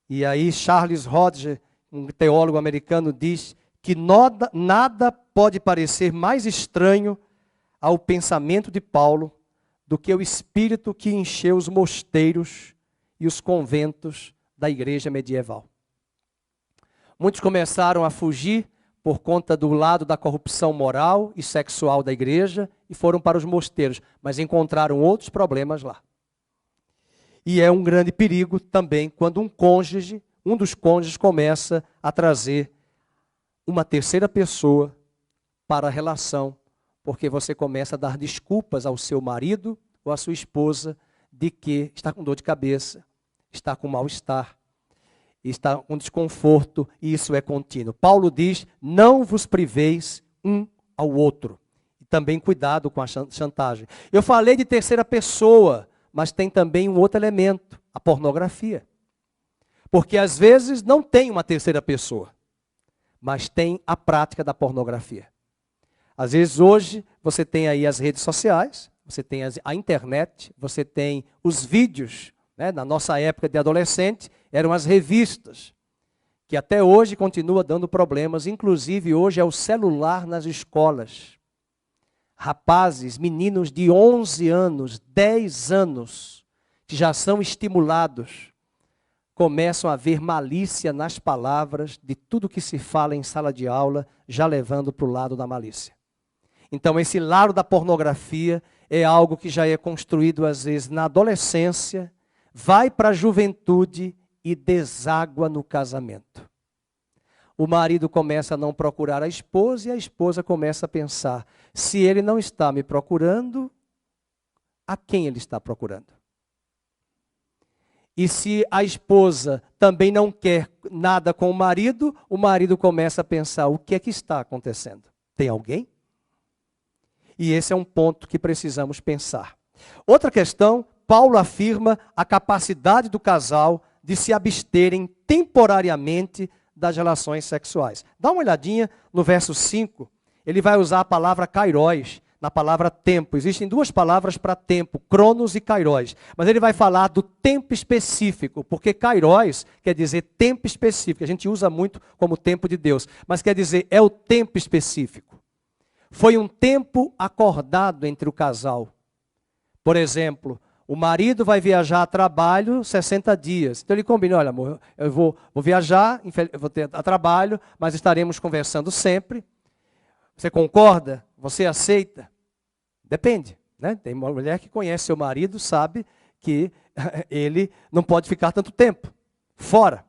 E aí Charles Hodge, um teólogo americano, diz que nada pode parecer mais estranho ao pensamento de Paulo do que o espírito que encheu os mosteiros e os conventos da igreja medieval. Muitos começaram a fugir por conta do lado da corrupção moral e sexual da igreja e foram para os mosteiros, mas encontraram outros problemas lá. E é um grande perigo também quando um dos cônjuges começa a trazer uma terceira pessoa para a relação, porque você começa a dar desculpas ao seu marido ou à sua esposa de que está com dor de cabeça, está com mal-estar, está com desconforto, e isso é contínuo. Paulo diz, não vos priveis um ao outro. E também cuidado com a chantagem. Eu falei de terceira pessoa, mas tem também um outro elemento, a pornografia. Porque às vezes não tem uma terceira pessoa, mas tem a prática da pornografia. Às vezes hoje você tem aí as redes sociais, você tem a internet, você tem os vídeos, né? Na nossa época de adolescente, eram as revistas, que até hoje continua dando problemas, inclusive hoje é o celular nas escolas. Rapazes, meninos de 11 anos, 10 anos, que já são estimulados, começam a ver malícia nas palavras de tudo que se fala em sala de aula, já levando para o lado da malícia. Então esse lado da pornografia é algo que já é construído às vezes na adolescência, vai para a juventude e deságua no casamento. O marido começa a não procurar a esposa e a esposa começa a pensar, se ele não está me procurando, a quem ele está procurando? E se a esposa também não quer nada com o marido começa a pensar, o que é que está acontecendo? Tem alguém? E esse é um ponto que precisamos pensar. Outra questão, Paulo afirma a capacidade do casal de se absterem temporariamente das relações sexuais. Dá uma olhadinha no verso 5, ele vai usar a palavra kairos, na palavra tempo. Existem duas palavras para tempo, cronos e kairos. Mas ele vai falar do tempo específico, porque kairos quer dizer tempo específico. A gente usa muito como tempo de Deus, mas quer dizer é o tempo específico. Foi um tempo acordado entre o casal. Por exemplo, o marido vai viajar a trabalho 60 dias. Então ele combina, olha amor, eu vou viajar, vou ter a trabalho, mas estaremos conversando sempre. Você concorda? Você aceita? Depende, né? Tem uma mulher que conhece seu marido, sabe que ele não pode ficar tanto tempo fora.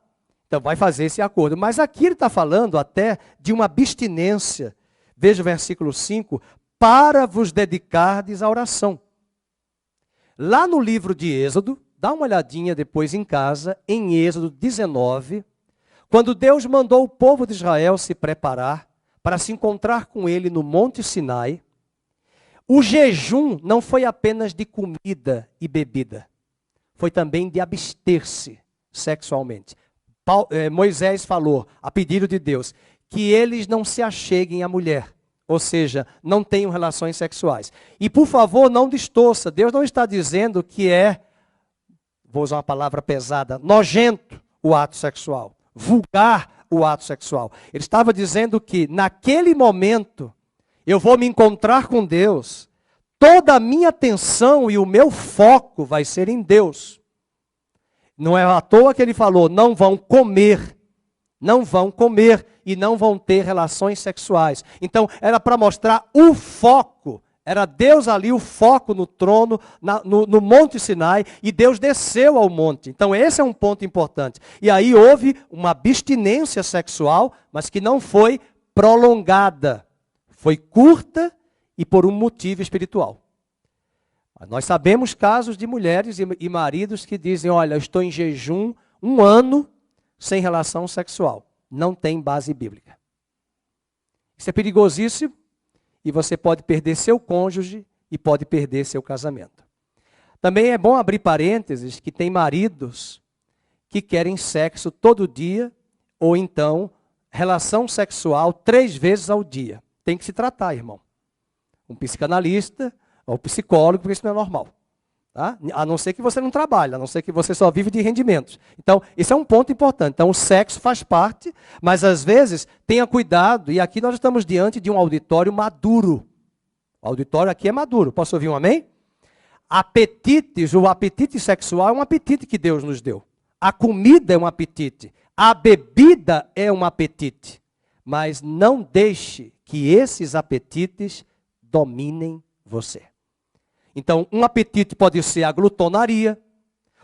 Então vai fazer esse acordo. Mas aqui ele está falando até de uma abstinência. Veja o versículo 5, para vos dedicardes à oração. Lá no livro de Êxodo, dá uma olhadinha depois em casa, em Êxodo 19, quando Deus mandou o povo de Israel se preparar para se encontrar com ele no Monte Sinai, o jejum não foi apenas de comida e bebida, foi também de abster-se sexualmente. Moisés falou, a pedido de Deus, que eles não se acheguem à mulher, ou seja, não tenham relações sexuais. E por favor, não distorça, Deus não está dizendo que é, vou usar uma palavra pesada, nojento o ato sexual, vulgar o ato sexual. Ele estava dizendo que naquele momento eu vou me encontrar com Deus, toda a minha atenção e o meu foco vai ser em Deus. Não é à toa que ele falou, não vão comer e não vão ter relações sexuais. Então, era para mostrar o foco. Era Deus ali, o foco no trono, no Monte Sinai, e Deus desceu ao monte. Então, esse é um ponto importante. E aí houve uma abstinência sexual, mas que não foi prolongada. Foi curta e por um motivo espiritual. Nós sabemos casos de mulheres e maridos que dizem, olha, eu estou em jejum 1 ano sem relação sexual. Não tem base bíblica. Isso é perigosíssimo e você pode perder seu cônjuge e pode perder seu casamento. Também é bom abrir parênteses que tem maridos que querem sexo todo dia ou então relação sexual 3 vezes ao dia. Tem que se tratar, irmão. Um psicanalista ou psicólogo, porque isso não é normal. Tá? A não ser que você não trabalhe, a não ser que você só vive de rendimentos. Então, esse é um ponto importante. Então, o sexo faz parte, mas às vezes, tenha cuidado, e aqui nós estamos diante de um auditório maduro. O auditório aqui é maduro. Posso ouvir um amém? Apetites, o apetite sexual é um apetite que Deus nos deu. A comida é um apetite. A bebida é um apetite. Mas não deixe que esses apetites dominem você. Então, um apetite pode ser a glutonaria,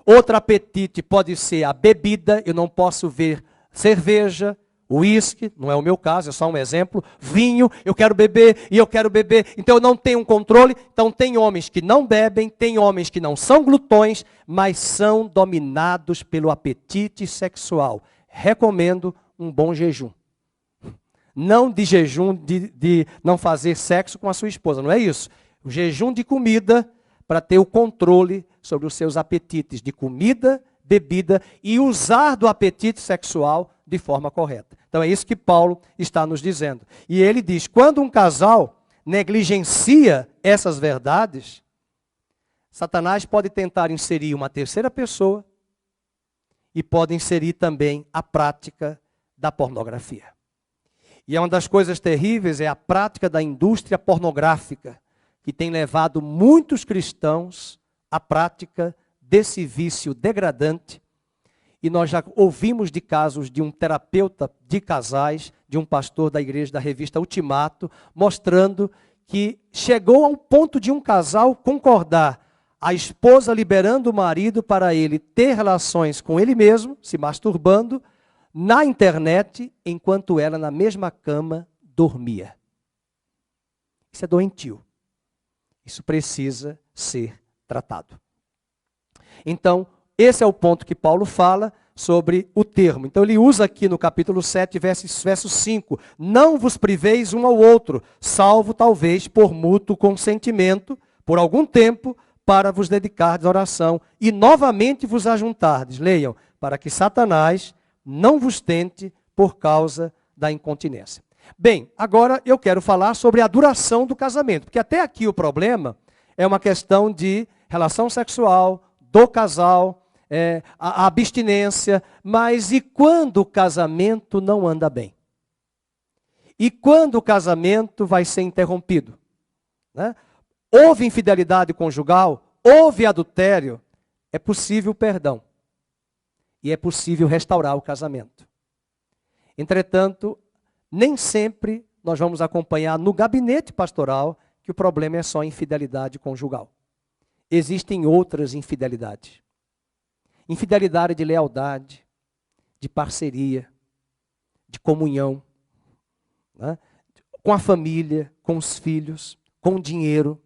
outro apetite pode ser a bebida, eu não posso ver cerveja, uísque, não é o meu caso, é só um exemplo, vinho, eu quero beber e eu quero beber, então eu não tenho um controle. Então tem homens que não bebem, tem homens que não são glutões, mas são dominados pelo apetite sexual. Recomendo um bom jejum. Não de jejum de não fazer sexo com a sua esposa, não é isso. O jejum de comida para ter o controle sobre os seus apetites de comida, bebida e usar do apetite sexual de forma correta. Então é isso que Paulo está nos dizendo. E ele diz, quando um casal negligencia essas verdades, Satanás pode tentar inserir uma terceira pessoa e pode inserir também a prática da pornografia. E é uma das coisas terríveis, é a prática da indústria pornográfica, que tem levado muitos cristãos à prática desse vício degradante. E nós já ouvimos de casos de um terapeuta de casais, de um pastor da igreja da revista Ultimato, mostrando que chegou ao ponto de um casal concordar a esposa liberando o marido para ele ter relações com ele mesmo, se masturbando, na internet, enquanto ela na mesma cama dormia. Isso é doentio. Isso precisa ser tratado. Então, esse é o ponto que Paulo fala sobre o termo. Então ele usa aqui no capítulo 7, verso 5. Não vos priveis um ao outro, salvo talvez por mútuo consentimento, por algum tempo, para vos dedicardes à oração e novamente vos ajuntardes. Leiam, para que Satanás não vos tente por causa da incontinência. Bem, agora eu quero falar sobre a duração do casamento, porque até aqui o problema é uma questão de relação sexual, do casal, a abstinência, mas e quando o casamento não anda bem? E quando o casamento vai ser interrompido? Né? Houve infidelidade conjugal, houve adultério, é possível perdão. E é possível restaurar o casamento. Entretanto, nem sempre nós vamos acompanhar no gabinete pastoral que o problema é só infidelidade conjugal. Existem outras infidelidades. Infidelidade de lealdade, de parceria, de comunhão, né? Com a família, com os filhos, com o dinheiro.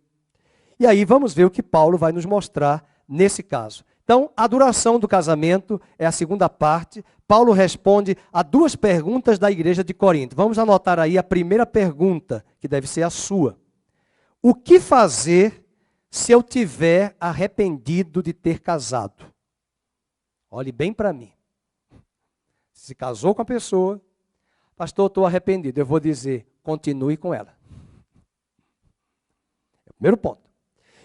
E aí vamos ver o que Paulo vai nos mostrar nesse caso. Então, a duração do casamento é a segunda parte. Paulo responde a duas perguntas da igreja de Corinto. Vamos anotar aí a primeira pergunta, que deve ser a sua. O que fazer se eu tiver arrependido de ter casado? Olhe bem para mim. Se casou com a pessoa, pastor, estou arrependido. Eu vou dizer, continue com ela. É o primeiro ponto.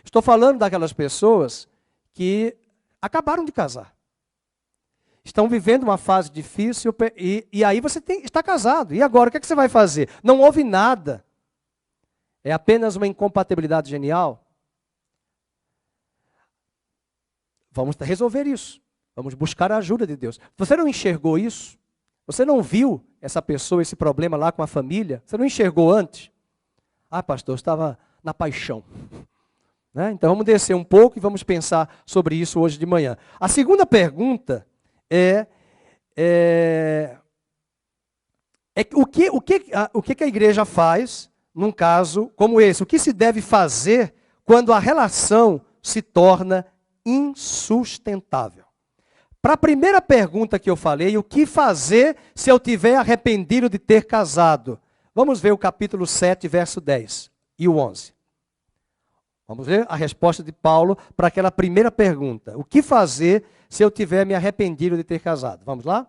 Estou falando daquelas pessoas que acabaram de casar. Estão vivendo uma fase difícil e aí você está casado. E agora, o que é que você vai fazer? Não houve nada. É apenas uma incompatibilidade genial. Vamos resolver isso. Vamos buscar a ajuda de Deus. Você não enxergou isso? Você não viu essa pessoa, esse problema lá com a família? Você não enxergou antes? Ah, pastor, eu estava na paixão. Né? Então vamos descer um pouco e vamos pensar sobre isso hoje de manhã. A segunda pergunta o que a igreja faz num caso como esse? O que se deve fazer quando a relação se torna insustentável? Para a primeira pergunta que eu falei, o que fazer se eu tiver arrependido de ter casado? Vamos ver o capítulo 7, verso 10 e o 11. Vamos ver a resposta de Paulo para aquela primeira pergunta. O que fazer se eu tiver me arrependido de ter casado? Vamos lá?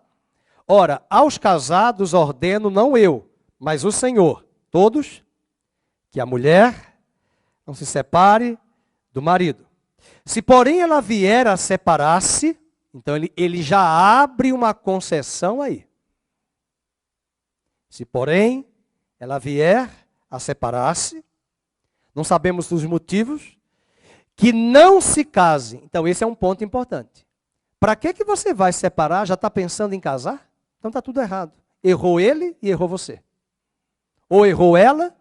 Ora, aos casados ordeno não eu, mas o Senhor, todos, que a mulher não se separe do marido. Se porém ela vier a separar-se, então ele já abre uma concessão aí. Se porém ela vier a separar-se, não sabemos dos motivos, que não se case. Então esse é um ponto importante. Para que você vai separar? Já está pensando em casar? Então está tudo errado. Errou ele e errou você. Ou errou ela,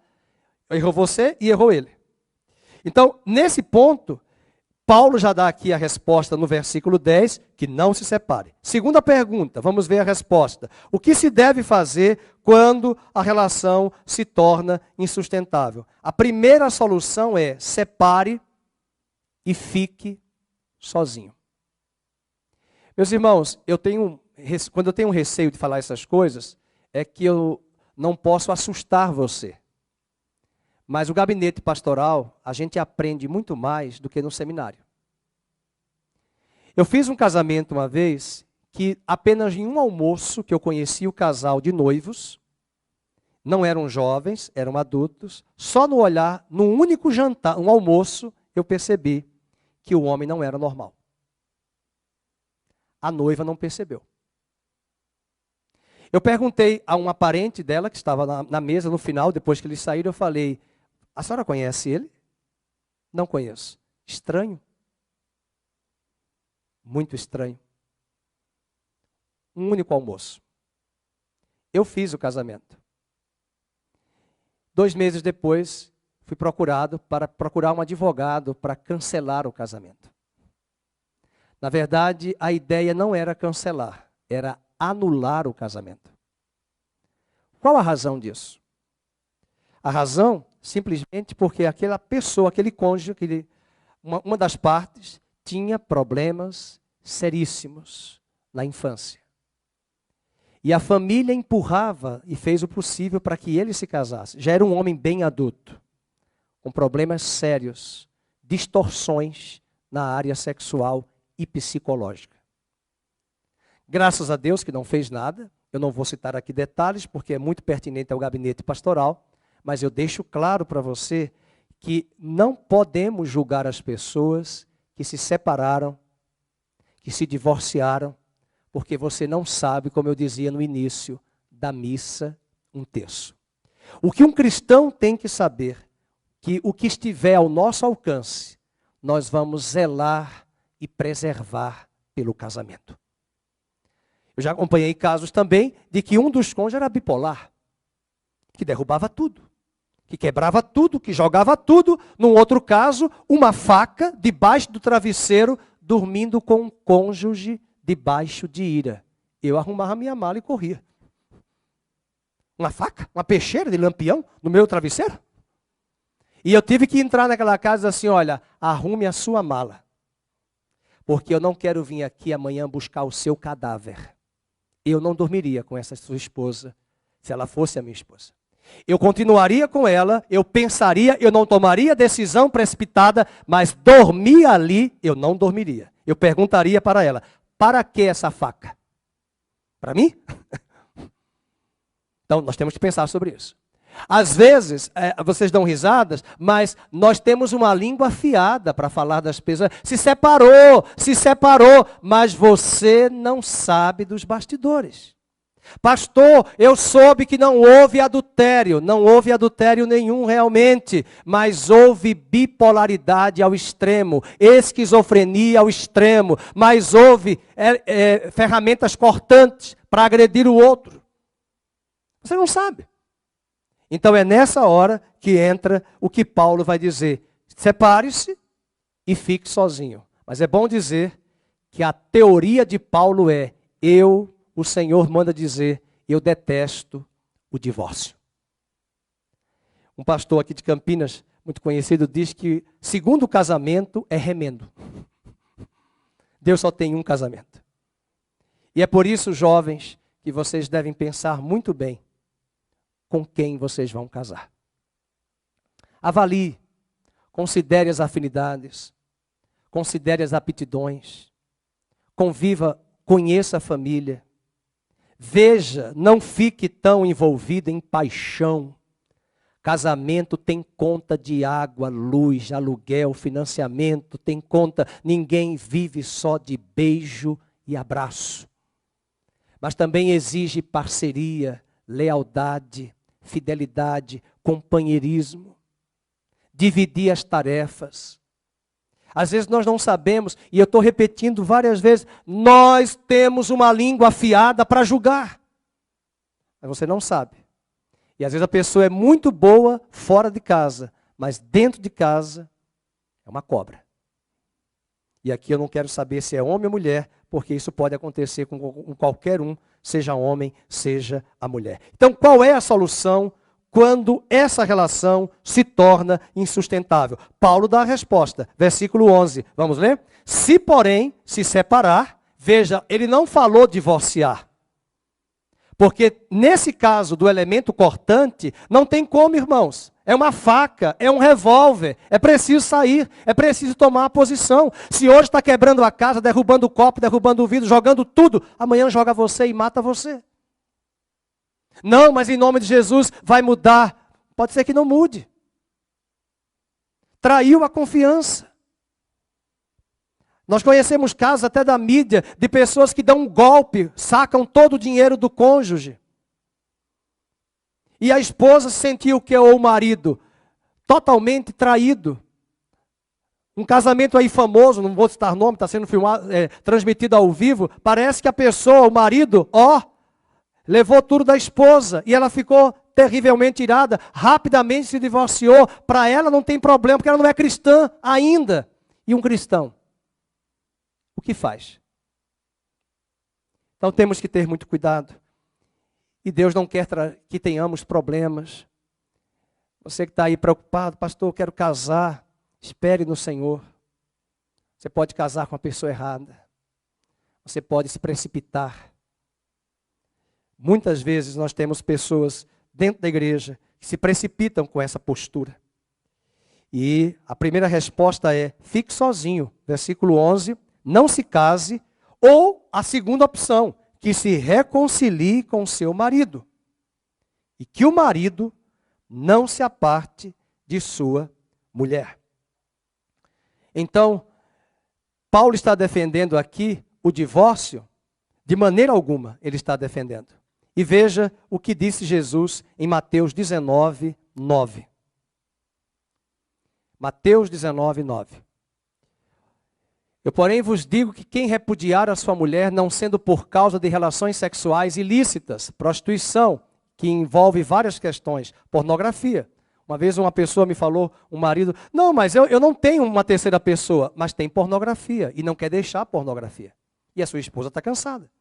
errou você e errou ele. Então, nesse ponto, Paulo já dá aqui a resposta no versículo 10, que não se separe. Segunda pergunta, vamos ver a resposta. O que se deve fazer quando a relação se torna insustentável? A primeira solução é separe e fique sozinho. Meus irmãos, quando eu tenho receio de falar essas coisas, é que eu não posso assustar você. Mas o gabinete pastoral, a gente aprende muito mais do que no seminário. Eu fiz um casamento uma vez, que apenas em um almoço, que eu conheci o casal de noivos, não eram jovens, eram adultos, só no olhar, num único jantar, um almoço, eu percebi que o homem não era normal. A noiva não percebeu. Eu perguntei a uma parente dela, que estava na mesa no final, depois que eles saíram, eu falei, a senhora conhece ele? Não conheço. Estranho. Muito estranho. Um único almoço. Eu fiz o casamento. 2 meses depois, fui procurado para procurar um advogado para cancelar o casamento. Na verdade, a ideia não era cancelar, era anular o casamento. Qual a razão disso? A razão, simplesmente porque aquela pessoa, aquele cônjuge, uma das partes, tinha problemas seríssimos na infância. E a família empurrava e fez o possível para que ele se casasse. Já era um homem bem adulto, com problemas sérios, distorções na área sexual e psicológica. Graças a Deus que não fez nada. Eu não vou citar aqui detalhes, porque é muito pertinente ao gabinete pastoral, mas eu deixo claro para você que não podemos julgar as pessoas que se separaram, que se divorciaram, porque você não sabe, como eu dizia no início da missa, um terço. O que um cristão tem que saber, que o que estiver ao nosso alcance, nós vamos zelar e preservar pelo casamento. Eu já acompanhei casos também de que um dos cônjuges era bipolar, que derrubava tudo, que quebrava tudo, que jogava tudo. Num outro caso, uma faca debaixo do travesseiro, dormindo com um cônjuge debaixo de ira. Eu arrumava minha mala e corria. Uma faca, uma peixeira de lampião no meu travesseiro. E eu tive que entrar naquela casa e dizer assim, olha, arrume a sua mala, porque eu não quero vir aqui amanhã buscar o seu cadáver. Eu não dormiria com essa sua esposa, se ela fosse a minha esposa. Eu continuaria com ela, eu pensaria, eu não tomaria decisão precipitada, mas dormir ali, eu não dormiria. Eu perguntaria para ela, para que essa faca? Para mim? Então, nós temos que pensar sobre isso. Às vezes, vocês dão risadas, mas nós temos uma língua afiada para falar das pessoas. Se separou, mas você não sabe dos bastidores. Pastor, eu soube que não houve adultério nenhum realmente, mas houve bipolaridade ao extremo, esquizofrenia ao extremo, mas houve ferramentas cortantes para agredir o outro. Você não sabe. Então é nessa hora que entra o que Paulo vai dizer, separe-se e fique sozinho. Mas é bom dizer que a teoria de Paulo é, o Senhor manda dizer, eu detesto o divórcio. Um pastor aqui de Campinas, muito conhecido, diz que segundo casamento é remendo. Deus só tem um casamento. E é por isso, jovens, que vocês devem pensar muito bem com quem vocês vão casar. Avalie, considere as afinidades, considere as aptidões, conviva, conheça a família. Veja, não fique tão envolvido em paixão. Casamento tem conta de água, luz, aluguel, financiamento, tem conta. Ninguém vive só de beijo e abraço. Mas também exige parceria, lealdade, fidelidade, companheirismo. Dividir as tarefas. Às vezes nós não sabemos, e eu estou repetindo várias vezes, nós temos uma língua afiada para julgar. Mas você não sabe. E às vezes a pessoa é muito boa fora de casa, mas dentro de casa é uma cobra. E aqui eu não quero saber se é homem ou mulher, porque isso pode acontecer com qualquer um, seja homem, seja a mulher. Então qual é a solução quando essa relação se torna insustentável? Paulo dá a resposta, versículo 11, vamos ler? Se, porém, se separar, veja, ele não falou divorciar. Porque nesse caso do elemento cortante, não tem como, irmãos. É uma faca, é um revólver, é preciso sair, é preciso tomar a posição. Se hoje está quebrando a casa, derrubando o copo, derrubando o vidro, jogando tudo, amanhã joga você e mata você. Não, mas em nome de Jesus vai mudar. Pode ser que não mude. Traiu a confiança. Nós conhecemos casos até da mídia de pessoas que dão um golpe, sacam todo o dinheiro do cônjuge. E a esposa sentiu que o marido totalmente traído. Um casamento aí famoso, não vou citar nome, está sendo filmado, transmitido ao vivo. Parece que a pessoa, o marido, levou tudo da esposa e ela ficou terrivelmente irada, rapidamente se divorciou. Para ela não tem problema, porque ela não é cristã ainda. E um cristão, o que faz? Então temos que ter muito cuidado. E Deus não quer que tenhamos problemas. Você que está aí preocupado, pastor, eu quero casar, espere no Senhor. Você pode casar com a pessoa errada. Você pode se precipitar. Muitas vezes nós temos pessoas dentro da igreja que se precipitam com essa postura. E a primeira resposta é, fique sozinho. Versículo 11, não se case. Ou a segunda opção, que se reconcilie com seu marido. E que o marido não se aparte de sua mulher. Então, Paulo está defendendo aqui o divórcio? De maneira alguma ele está defendendo. E veja o que disse Jesus em Mateus 19, 9. Mateus 19, 9. Eu, porém, vos digo que quem repudiar a sua mulher, não sendo por causa de relações sexuais ilícitas, prostituição, que envolve várias questões, pornografia. Uma vez uma pessoa me falou, um marido, não, mas eu não tenho uma terceira pessoa, mas tem pornografia e não quer deixar a pornografia. E a sua esposa está cansada.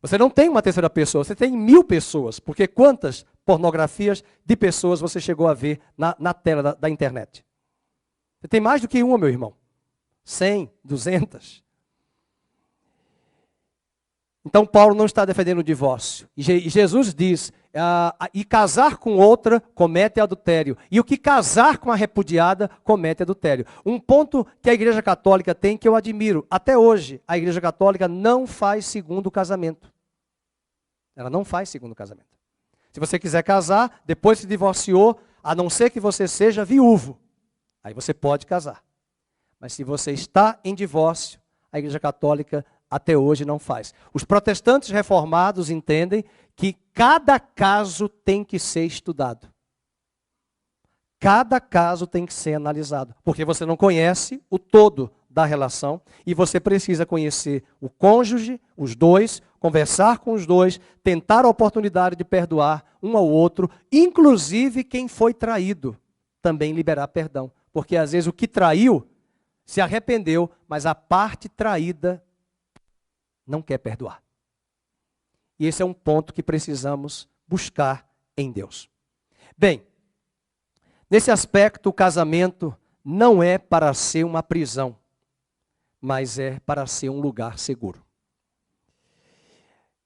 Você não tem uma terceira pessoa, você tem 1000 pessoas, porque quantas pornografias de pessoas você chegou a ver na tela da internet? Você tem mais do que uma, meu irmão. 100, 200. Então Paulo não está defendendo o divórcio. E Jesus diz, e casar com outra comete adultério. E o que casar com a repudiada comete adultério. Um ponto que a Igreja Católica tem que eu admiro. Até hoje, a Igreja Católica não faz segundo casamento. Ela não faz segundo casamento. Se você quiser casar, depois se divorciou, a não ser que você seja viúvo. Aí você pode casar. Mas se você está em divórcio, a Igreja Católica até hoje não faz. Os protestantes reformados entendem que cada caso tem que ser estudado. Cada caso tem que ser analisado. Porque você não conhece o todo da relação e você precisa conhecer o cônjuge, os dois, conversar com os dois, tentar a oportunidade de perdoar um ao outro, inclusive quem foi traído, também liberar perdão. Porque às vezes o que traiu se arrependeu, mas a parte traída não quer perdoar. E esse é um ponto que precisamos buscar em Deus. Bem, nesse aspecto, o casamento não é para ser uma prisão, mas é para ser um lugar seguro.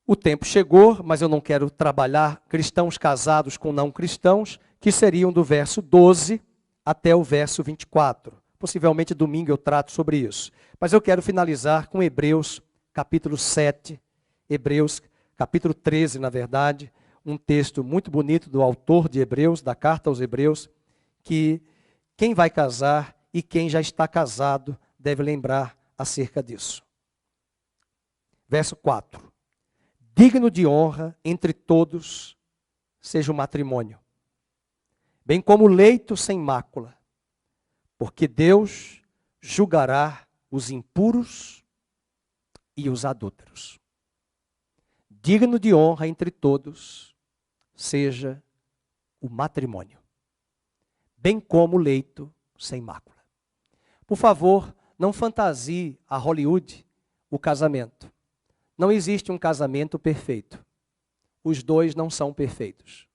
O tempo chegou, mas eu não quero trabalhar cristãos casados com não cristãos, que seriam do verso 12 até o verso 24. Possivelmente domingo eu trato sobre isso. Mas eu quero finalizar com Hebreus capítulo 7, Hebreus capítulo 13, na verdade, um texto muito bonito do autor de Hebreus, da carta aos Hebreus, que quem vai casar e quem já está casado deve lembrar acerca disso. Verso 4. Digno de honra entre todos seja o matrimônio, bem como o leito sem mácula, porque Deus julgará os impuros e os adúlteros. Digno de honra entre todos seja o matrimônio, bem como o leito sem mácula. Por favor, não fantasie a Hollywood o casamento. Não existe um casamento perfeito. Os dois não são perfeitos.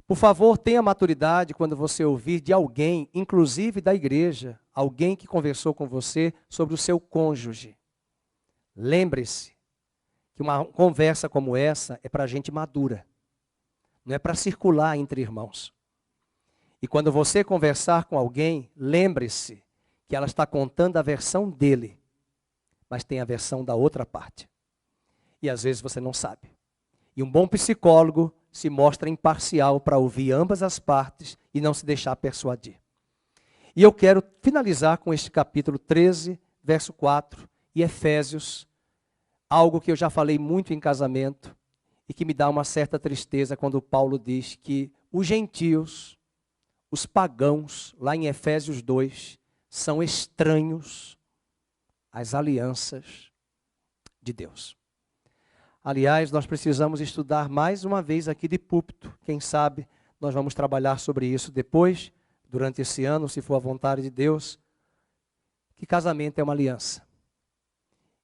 Por favor, tenha maturidade quando você ouvir de alguém, inclusive da igreja, alguém que conversou com você sobre o seu cônjuge. Lembre-se que uma conversa como essa é para gente madura. Não é para circular entre irmãos. E quando você conversar com alguém, lembre-se que ela está contando a versão dele, mas tem a versão da outra parte. E às vezes você não sabe. E um bom psicólogo se mostra imparcial para ouvir ambas as partes e não se deixar persuadir. E eu quero finalizar com este capítulo 13, verso 4, e Efésios, algo que eu já falei muito em casamento e que me dá uma certa tristeza quando Paulo diz que os gentios, os pagãos, lá em Efésios 2, são estranhos às alianças de Deus. Aliás, nós precisamos estudar mais uma vez aqui de púlpito. Quem sabe nós vamos trabalhar sobre isso depois, durante esse ano, se for a vontade de Deus, que casamento é uma aliança.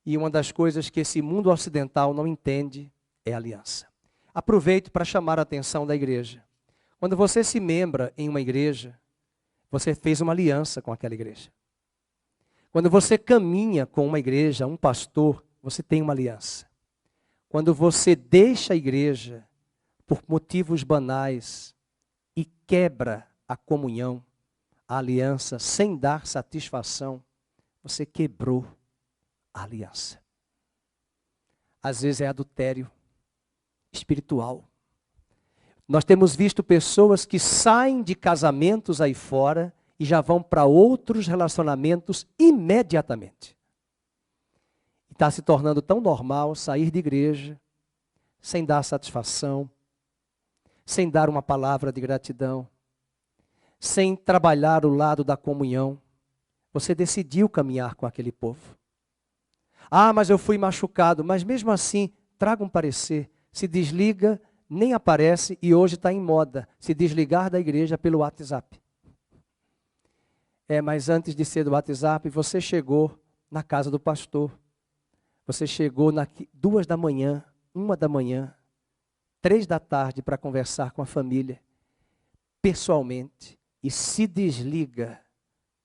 E uma das coisas que esse mundo ocidental não entende é aliança. Aproveito para chamar a atenção da igreja. Quando você se membra em uma igreja, você fez uma aliança com aquela igreja. Quando você caminha com uma igreja, um pastor, você tem uma aliança. Quando você deixa a igreja por motivos banais e quebra a comunhão, a aliança, sem dar satisfação, você quebrou a aliança. Às vezes é adultério espiritual. Nós temos visto pessoas que saem de casamentos aí fora e já vão para outros relacionamentos imediatamente. Está se tornando tão normal sair de igreja sem dar satisfação, sem dar uma palavra de gratidão, sem trabalhar o lado da comunhão. Você decidiu caminhar com aquele povo. Ah, mas eu fui machucado. Mas mesmo assim, traga um parecer. Se desliga, nem aparece e hoje está em moda se desligar da igreja pelo WhatsApp. Mas antes de ser do WhatsApp, você chegou na casa do pastor. Você chegou 2 da manhã, 1 da manhã, 3 da tarde para conversar com a família, pessoalmente, e se desliga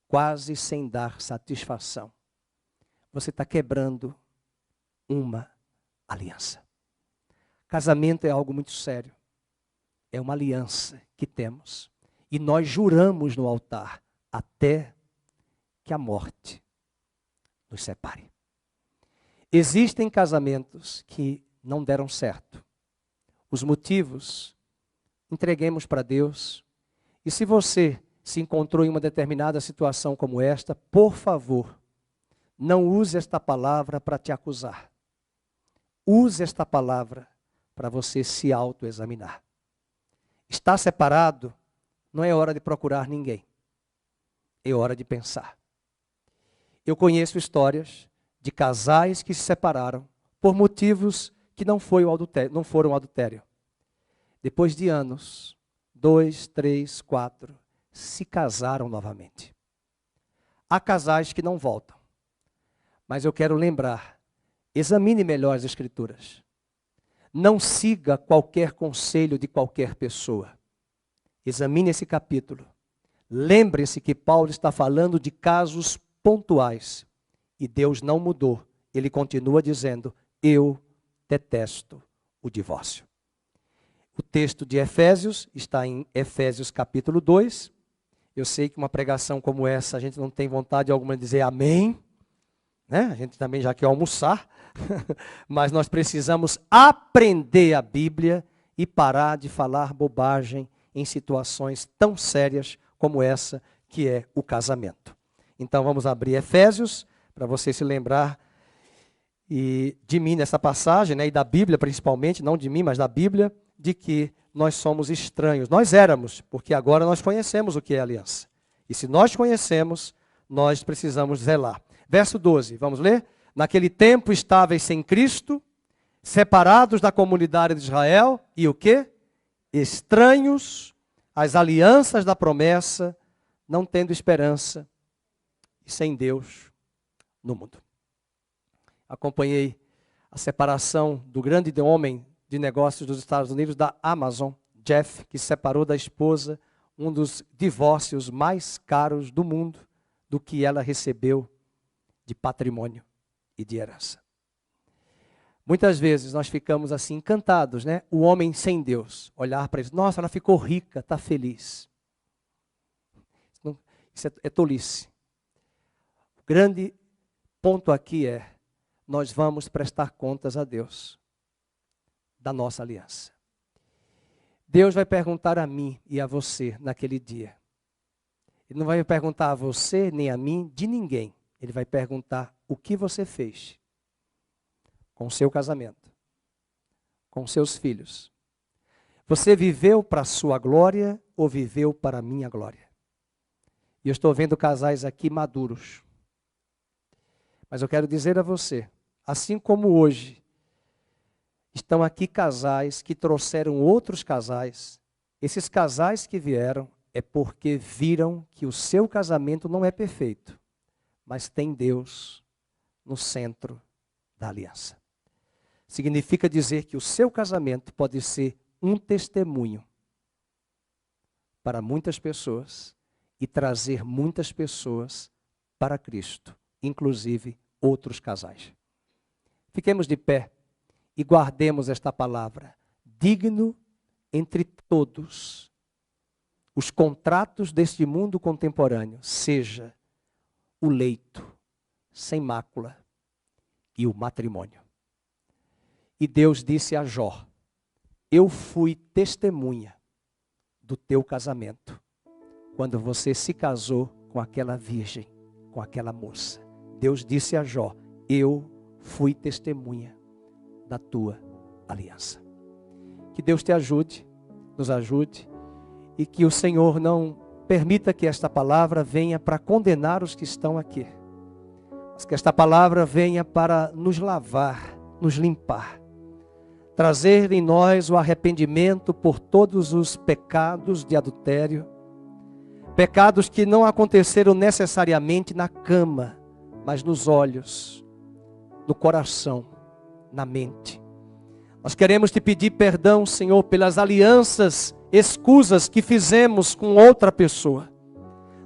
quase sem dar satisfação. Você está quebrando uma aliança. Casamento é algo muito sério. É uma aliança que temos. E nós juramos no altar até que a morte nos separe. Existem casamentos que não deram certo. Os motivos, entreguemos para Deus. E se você se encontrou em uma determinada situação como esta, por favor, não use esta palavra para te acusar. Use esta palavra para você se autoexaminar. Está separado, não é hora de procurar ninguém. É hora de pensar. Eu conheço histórias de casais que se separaram por motivos que não foram adultério. Depois de anos, 2, 3, 4, se casaram novamente. Há casais que não voltam. Mas eu quero lembrar, examine melhor as Escrituras. Não siga qualquer conselho de qualquer pessoa. Examine esse capítulo. Lembre-se que Paulo está falando de casos pontuais. E Deus não mudou. Ele continua dizendo, eu detesto o divórcio. O texto de Efésios está em Efésios capítulo 2. Eu sei que uma pregação como essa, a gente não tem vontade alguma de dizer amém. Né? A gente também já quer almoçar. Mas nós precisamos aprender a Bíblia e parar de falar bobagem em situações tão sérias como essa, que é o casamento. Então vamos abrir Efésios, para você se lembrar de mim nessa passagem, né, e da Bíblia principalmente, não de mim, mas da Bíblia, de que nós somos estranhos. Nós éramos, porque agora nós conhecemos o que é aliança. E se nós conhecemos, nós precisamos zelar. Verso 12, vamos ler? Naquele tempo estáveis sem Cristo, separados da comunidade de Israel, e o quê? Estranhos às alianças da promessa, não tendo esperança, e sem Deus no mundo. Acompanhei a separação do grande homem de negócios dos Estados Unidos, da Amazon, Jeff, que se separou da esposa, um dos divórcios mais caros do mundo, do que ela recebeu de patrimônio e de herança. Muitas vezes nós ficamos assim encantados, né? O homem sem Deus, olhar para isso, nossa, ela ficou rica, está feliz. Isso é tolice. O grande ponto aqui é, nós vamos prestar contas a Deus da nossa aliança. Deus vai perguntar a mim e a você naquele dia. Ele não vai perguntar a você nem a mim de ninguém. Ele vai perguntar o que você fez com o seu casamento, com seus filhos. Você viveu para a sua glória ou viveu para a minha glória? E eu estou vendo casais aqui maduros. Mas eu quero dizer a você, assim como hoje, Estão aqui casais que trouxeram outros casais. Esses casais que vieram é porque viram que o seu casamento não é perfeito, mas tem Deus no centro da aliança. Significa dizer que o seu casamento pode ser um testemunho para muitas pessoas e trazer muitas pessoas para Cristo, inclusive outros casais. Fiquemos de pé e guardemos esta palavra. Digno entre todos os contratos deste mundo contemporâneo, seja o leito sem mácula e o matrimônio. E Deus disse a Jó: eu fui testemunha do teu casamento, quando você se casou com aquela virgem, com aquela moça. Deus disse a Jó: eu fui testemunha da tua aliança. Que Deus te ajude, nos ajude, e que o Senhor não permita que esta palavra venha para condenar os que estão aqui, mas que esta palavra venha para nos lavar, nos limpar, trazer em nós o arrependimento por todos os pecados de adultério, pecados que não aconteceram necessariamente na cama, mas nos olhos, no coração, na mente. Nós queremos te pedir perdão, Senhor, pelas alianças escusas que fizemos com outra pessoa.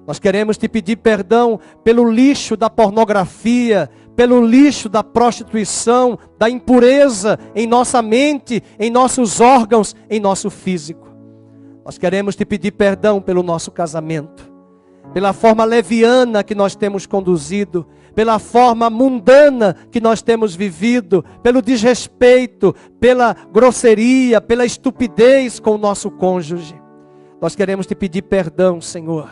Nós queremos te pedir perdão pelo lixo da pornografia, pelo lixo da prostituição, da impureza em nossa mente, em nossos órgãos, em nosso físico. Nós queremos te pedir perdão pelo nosso casamento, pela forma leviana que nós temos conduzido, pela forma mundana que nós temos vivido, pelo desrespeito, pela grosseria, pela estupidez com o nosso cônjuge. Nós queremos te pedir perdão, Senhor,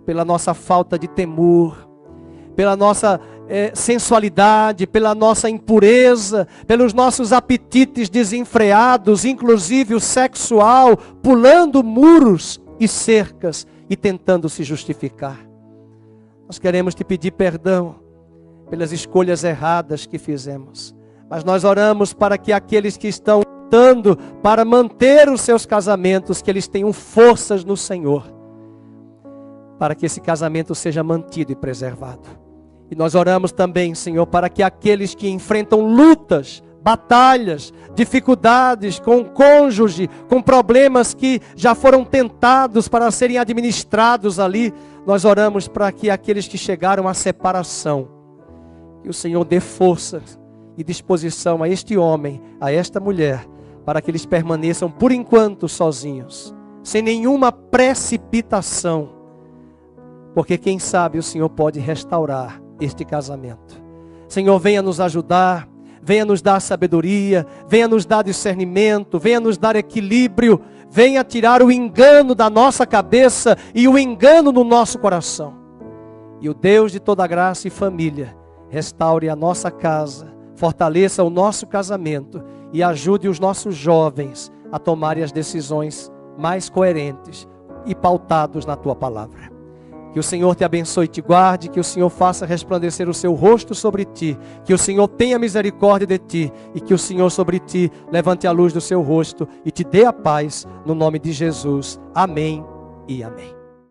pela nossa falta de temor, pela nossa sensualidade, pela nossa impureza, pelos nossos apetites desenfreados, inclusive o sexual, pulando muros e cercas e tentando se justificar. Nós queremos te pedir perdão pelas escolhas erradas que fizemos, mas nós oramos para que aqueles que estão lutando para manter os seus casamentos, que eles tenham forças no Senhor, para que esse casamento seja mantido e preservado. E nós oramos também, Senhor, para que aqueles que enfrentam lutas, batalhas, dificuldades com o cônjuge, com problemas que já foram tentados para serem administrados ali, nós oramos para que aqueles que chegaram à separação, que o Senhor dê força e disposição a este homem, a esta mulher, para que eles permaneçam por enquanto sozinhos, sem nenhuma precipitação, porque quem sabe o Senhor pode restaurar este casamento. Senhor, venha nos ajudar, venha nos dar sabedoria, venha nos dar discernimento, venha nos dar equilíbrio, venha tirar o engano da nossa cabeça e o engano no nosso coração. E o Deus de toda graça e família restaure a nossa casa, fortaleça o nosso casamento e ajude os nossos jovens a tomarem as decisões mais coerentes e pautados na tua palavra. Que o Senhor te abençoe e te guarde, que o Senhor faça resplandecer o seu rosto sobre ti, que o Senhor tenha misericórdia de ti e que o Senhor sobre ti levante a luz do seu rosto e te dê a paz, no nome de Jesus. Amém e amém.